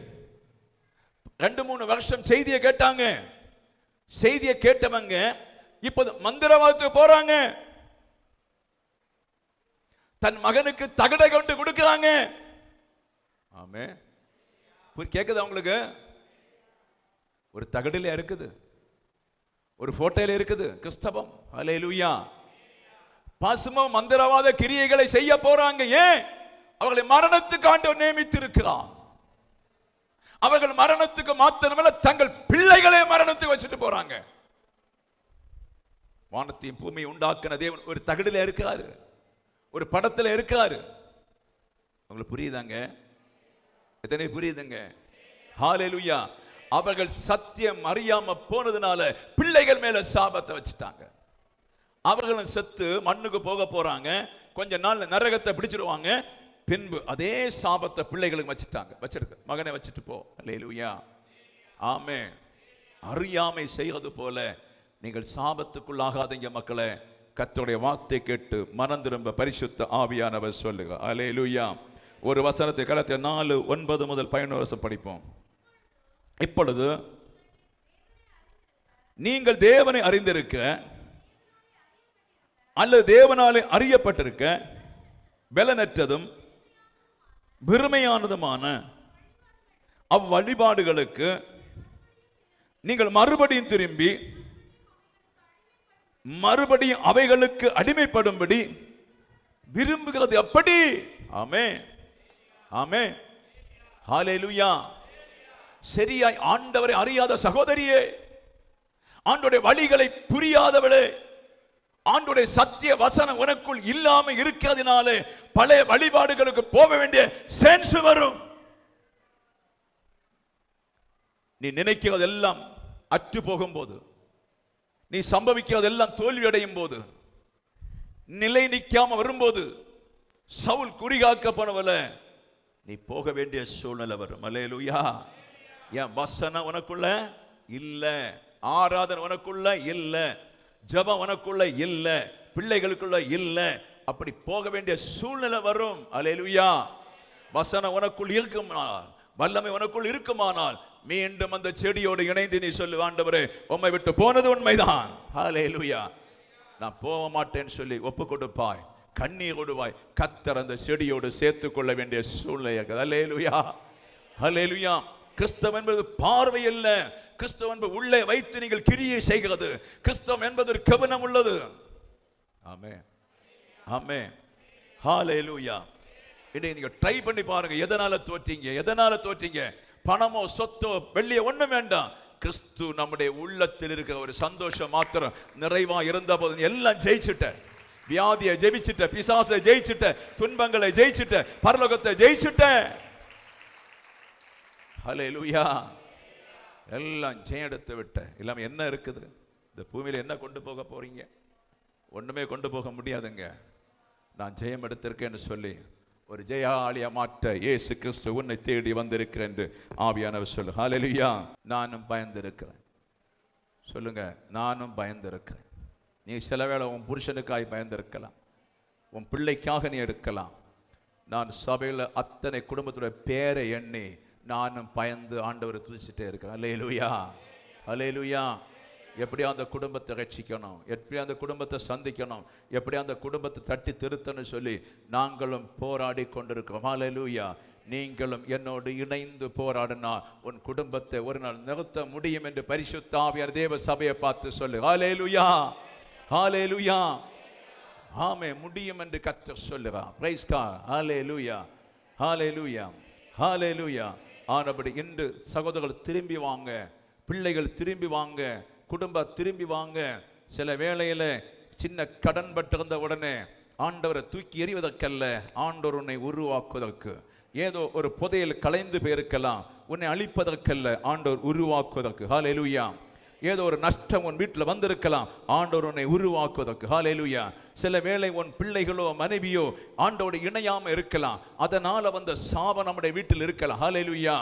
2-3 வருஷம் செய்தியை கேட்டாங்க. செய்தியை கேட்டவங்க இப்போது மந்திரவாதத்துக்கு போறாங்க. தன் மகனுக்கு தகடை கொண்டு கொடுக்கிறாங்க. ஆமே. கேக்குதா உங்களுக்கு? ஒரு தகடில இருக்குது, ஒரு போட்டோல இருக்குது கிறிஸ்தவம். ஹல்லேலூயா. பசும மந்திரவாத கிரியைகளை செய்ய போறாங்க. ஏன்? அவர்களை மரணத்துக்கு ஆண்டவர் நியமித்து இருக்கிறார். அவர்கள் மரணத்துக்கு மாத்திரமல்ல, தங்கள் பிள்ளைகளே மரணத்துக்கு வச்சுட்டு போறாங்க. வானத்தையும் பூமியை உண்டாக்குன தேவன் ஒரு தகடில இருக்காரு, ஒரு படத்துல இருக்காரு. உங்களுக்கு புரியுதாங்க? எத்தனை புரியுதுங்க? ஹல்லேலூயா. அவர்கள் சத்தியம் அறியாம போனதுனால பிள்ளைகள் மேல சாபத்தை வச்சுட்டாங்க. அவர்களும் செத்து மண்ணுக்கு போக போறாங்க. கொஞ்ச நாள் நரகத்தை பிடிச்சிடுவாங்க. பின்பு அதே சாபத்தை பிள்ளைகளுக்கு வச்சுட்டாங்க. வச்சிருக்கு, மகனை வச்சுட்டு போ. ஹல்லேலூயா. ஆமென். அறியாமை செய்வது போல நீங்கள் சாபத்துக்குள்ளாகாதீங்க மக்களே. கர்த்தருடைய வார்த்தை கேட்டு மனம் திரும்ப பரிசுத்த ஆவியானவர் சொல்லுங்க. ஹல்லேலூயா. ஒரு வசனத்தை கலாத்தியர் 4:9 முதல் 11 படிப்போம். இப்பொழுது நீங்கள் தேவனை அறிந்திருக்க அல்லது தேவனாலே அறியப்பட்டிருக்க பலனற்றதும் பெருமையானதுமான அவ்வழிபாடுகளுக்கு நீங்கள் மறுபடியும் திரும்பி மறுபடியும் அவைகளுக்கு அடிமைப்படும்படி விரும்புகிறது எப்படி? ஆமென், ஆமென், ஹல்லேலூயா. சரியாய் ஆண்டவரை அறியாத சகோதரியே, ஆண்டவருடைய வழிகளை புரியாதவளே, ஆண்டவருடைய சத்திய வசனம் உனக்குள் இல்லாம இருக்கிறதுனாலே பழைய வழிபாடுகளுக்கு போக வேண்டிய சென்ஸ் வரும். நீ நினைக்கிறதெல்லாம் அற்று போகும்போது, நீ சம்பவிக்கிறதெல்லாம் தோல்வி அடையும் போது, நிலை நிற்காம வரும்போது, சவுல் குறிகாக்கப்பனவல நீ போக வேண்டிய சூழ்நிலை வரும். அல்லேலூயா. என் வசனம் உனக்குள்ள இல்ல, ஆராதனை உனக்குள்ள இல்ல, ஜெபம் உனக்குள்ள இல்ல, பிள்ளைகளுக்குள்ள இல்ல, அப்படி போக வேண்டிய சூழ்நிலை வரும். அல்லேலூயா. வசனம் உனக்குள் இருக்குமானால், வல்லமை உனக்குள் இருக்குமானால், மீண்டும் அந்த செடியோடு இணைந்து நீ சொல்லு, ஆண்டவரே உம்மை விட்டு போனது உண்மைதான், ஹல்லேலூயா, நான் போக மாட்டேன்னு சொல்லி ஒப்பு கொடுப்பாய், கண்ணீர் கொடுவாய். கர்த்தர் அந்த செடியோடு சேர்த்துக் கொள்ள வேண்டிய சூழ்நிலை. ஹல்லேலூயா, ஹல்லேலூயா. கிறிஸ்தவம் என்பது பார்வை அல்ல, கிறிஸ்தவம் என்பது உள்ளே வைத்து நீங்கள் கிரியை செய்கிறது. கிறிஸ்தவம் என்பது ஒரு கவனம் உள்ளது. ஆமென், ஆமென், ஹல்லேலூயா. இன்னைக்கு நீங்க ட்ரை பண்ணி பாருங்க. எதனால தோற்றீங்க? எதனால தோற்றீங்க? பணமோ சொத்தோ வெள்ளியோ ஒண்ணும் வேண்டாம். கிறிஸ்து நம்முடைய உள்ளத்தில் இருக்கிற ஒரு சந்தோஷம் மாத்திரம் நிறைவா இருந்த போது எல்லாம் ஜெயிச்சுட்ட. வியாதியை ஜெயிச்சுட்ட, பிசாசை ஜெயிச்சுட்ட, துன்பங்களை ஜெயிச்சுட்ட, பரலோகத்தை ஜெயிச்சுட்ட. ஹல்லேலூயா. எல்லாம் ஜெயம் எடுத்து விட்ட. இல்லாம என்ன இருக்குது இந்த பூமியில? என்ன கொண்டு போக போறீங்க? ஒண்ணுமே கொண்டு போக முடியாதுங்க. நான் ஜெயம் எடுத்திருக்கேன்னு சொல்லி ஒரு ஜெயாலியா மாற்ற இயேசு கிறிஸ்து உன்னை தேடி வந்திருக்கிறேன் என்று ஆவியானவர் சொல்லு. ஹல்லேலூயா. நானும் பயந்திருக்கிறேன். சொல்லுங்க, நானும் பயந்திருக்கிறேன். நீ சில வேளை உன் புருஷனுக்காய் பயந்திருக்கலாம், உன் பிள்ளைக்காக நீ எடுக்கலாம். நான் சபையில் அத்தனை குடும்பத்துடைய பேரை எண்ணி நானும் பயந்து ஆண்டவரை துதிச்சுட்டே இருக்கேன். அல்லேலூயா, அல்லேலூயா. எப்படி அந்த குடும்பத்தை ரட்சிக்கணும், எப்படி அந்த குடும்பத்தை சந்திக்கணும், எப்படி அந்த குடும்பத்தை தட்டி திருத்தணும் சொல்லி நாங்களும் போராடி கொண்டிருக்கிறோம். அல்லேலூயா. நீங்களும் என்னோடு இணைந்து போராடினா உன் குடும்பத்தை ஒரு நாள் நிறுத்த முடியும் என்று பரிசுத்த ஆவியானவர் தேவ சபையை பார்த்து சொல்லு. அல்லேலூயா, ஹல்லேலூயா. ஆமே, முடியும் என்று கர்த்தர் சொல்லுகிறார். Price God. ஹல்லேலூயா, ஹல்லேலூயா, ஹல்லேலூயா. ஆனபடி இன்று சகோதரர்கள் திரும்பி வாங்க, பிள்ளைகள் திரும்பி வாங்க, குடும்பம் திரும்பி வாங்க. சில வேளையில் சின்ன கடன் பட்டிருந்த உடனே ஆண்டவரை தூக்கி எறிவதற்கல்ல, ஆண்டவர் உன்னை உருவாக்குவதற்கு. ஏதோ ஒரு புதையல் கலைந்து போயிருக்கலாம், உன்னை அழிப்பதற்கல்ல, ஆண்டவர் உருவாக்குவதற்கு. ஹல்லேலூயா. ஏதோ ஒரு நஷ்டம் உன் வீட்டில் வந்திருக்கலாம், ஆண்டவர் உன்னை உருவாக்குவதற்கு. ஹல்லேலூயா. சில வேளை உன் பிள்ளைகளோ மனைவியோ ஆண்டோடு இணையாம இருக்கலாம், அதனால வந்த சாபம் நம்முடைய வீட்டில் இருக்கலாம். ஹல்லேலூயா.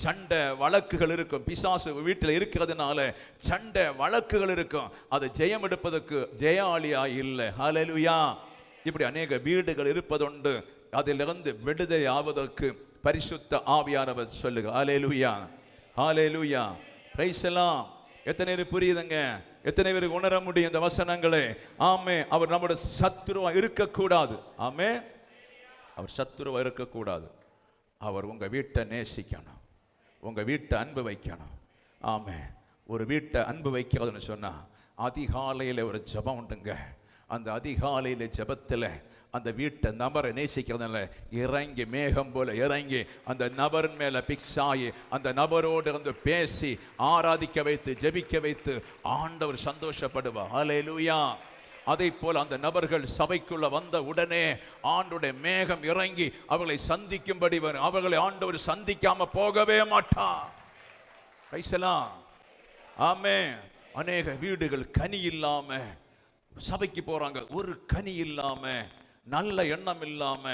சண்டை வழக்குகள் இருக்கும், பிசாசு வீட்டில் இருக்கிறதுனால சண்டை வழக்குகள் இருக்கும். அது ஜெயம் எடுப்பதற்கு ஜெயாலியா இல்லை. ஹல்லேலூயா. இப்படி அநேக வீடுகள் இருப்பதுண்டு. அதிலிருந்து விடுதலை ஆவதற்கு பரிசுத்த ஆவியானவர் சொல்லுங்க. ஹல்லேலூயா, ஹல்லேலூயா. பிரைஸ் எல்லாம். எத்தனை பேர் புரியுதுங்க? எத்தனை பேருக்கு உணர முடியும் இந்த வசனங்களே? ஆமே. அவர் நம்முடைய சத்துருவா இருக்கக்கூடாது. ஆமே, அவர் சத்துருவா இருக்கக்கூடாது. அவர் உங்கள் வீட்டை நேசிக்கணும், உங்கள் வீட்டை அன்பு வைக்கணும். ஆமென். ஒரு வீட்டை அன்பு வைக்கிறதுன்னு சொன்னால் அதிகாலையில் ஒரு ஜெபம் உண்டுங்க. அந்த அதிகாலையில் ஜெபத்தில் அந்த வீட்டை நபரை நேசிக்கிறதுனால இறங்கி மேகம் போல இறங்கி அந்த நபரின் மேலே பிக்ஸ் ஆகி அந்த நபரோடு இருந்து பேசி ஆராதிக்க வைத்து ஜெபிக்க வைத்து ஆண்டவர் சந்தோஷப்படுவார். ஹல்லேலூயா. அதை போல அந்த நபர்கள் சபைக்குள்ள வந்த உடனே ஆண்டவருடைய மேகம் இறங்கி அவர்களை சந்திக்கும்படி வரும். அவர்களை ஆண்டவர் சந்திக்காம போகவே மாட்டார். கைசலாம். ஆமென். அநேக வீடுகள் கனி இல்லாம சபைக்கு போறாங்க, ஒரு கனி இல்லாம, நல்ல எண்ணம் இல்லாம,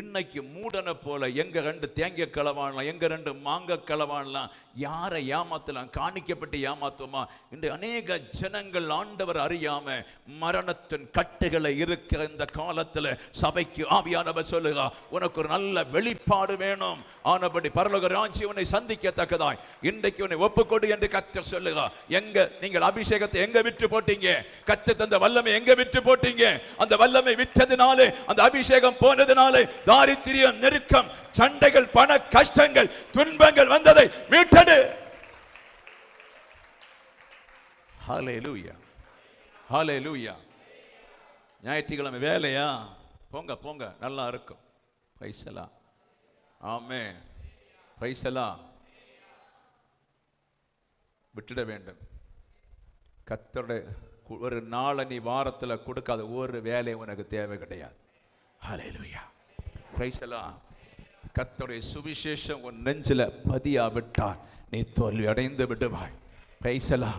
இன்னைக்கு மூடனை போல எங்க ரெண்டு தேங்காய் களவாடலாம், எங்க ரெண்டு மாங்காய் களவாடலாம், யாரை ஏமாத்தலாம், காணிக்கப்பட்டு ஏமாத்துவோமா? இன்று அநேக ஜனங்கள் ஆண்டவர் அறியாம மரணத்தின் கட்டுகளை இருக்கிற இந்த காலத்தில் சபைக்கு ஆவியானவர் சொல்லுகா, உனக்கு ஒரு நல்ல வெளிப்பாடு வேணும், ஆனபடி பரலோக ராஜ்யம் உன்னை சந்திக்கத்தக்கதாய் இன்றைக்கு உன்னை ஒப்புக்கொடு என்று கர்த்தர் சொல்லுகா. எங்க நீங்கள் அபிஷேகத்தை எங்க விற்று போட்டீங்க? கர்த்தர் தந்த வல்லமை எங்க விற்று போட்டீங்க? அந்த வல்லமை விற்றதினாலே, அந்த அபிஷேகம் போனதினாலே தாரித்திரியம், நெருக்கம், சண்டைகள், பண கஷ்டங்கள், துன்பங்கள் வந்ததை மீட்டெடு. ஹல்லேலூயா, ஹல்லேலூயா. ஞாயிற்றுக்கிழமை வேலையா? போங்க போங்க, நல்லா இருக்கும். பைசலா. ஆமென். பைசலா. விட்டுட வேண்டும். கர்த்தருடைய ஒரு நாளை நீ வாரத்தில் கொடுக்காத ஒரு வேலை உனக்கு தேவை கிடையாது. ஹல்லேலூயா. கர்த்தருடைய சுவிசேஷம் உன் நெஞ்சில பதியாவிட்டால் நீ தோல்வி அடைந்து விடுவாய். பிரைசலா.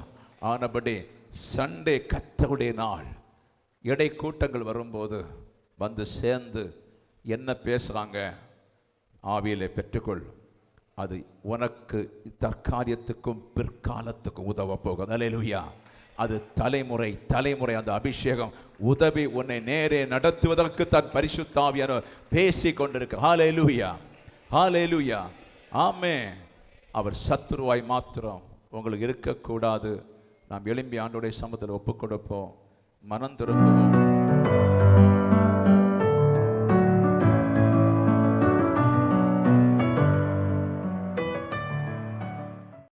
ஆனபடி சண்டே கர்த்தருடைய நாள், எடை கூட்டங்கள் வரும்போது வந்து சேர்ந்து என்ன பேசுறாங்க ஆவியிலே பெற்றுக்கொள். அது உனக்கு தற்காரியத்துக்கும் பிற்காலத்துக்கும் உதவ போகுது. அல்லேலூயா. அது தலைமுறை தலைமுறை அந்த அபிஷேகம் உதவி உன்னை நேரே நடத்துவதற்கு தன் பரிசுத்த ஆவியானவர் பேசி கொண்டிருக்க. ஹல்லேலூயா, ஹல்லேலூயா. ஆமென். அவர் சத்துருவாய் மாத்திரம் உங்களுக்கு இருக்கக்கூடாது. நாம் எழும்பி ஆண்டவருடைய சமூகத்தில் ஒப்புக் கொடுப்போம், மனம் திரும்புவோம்.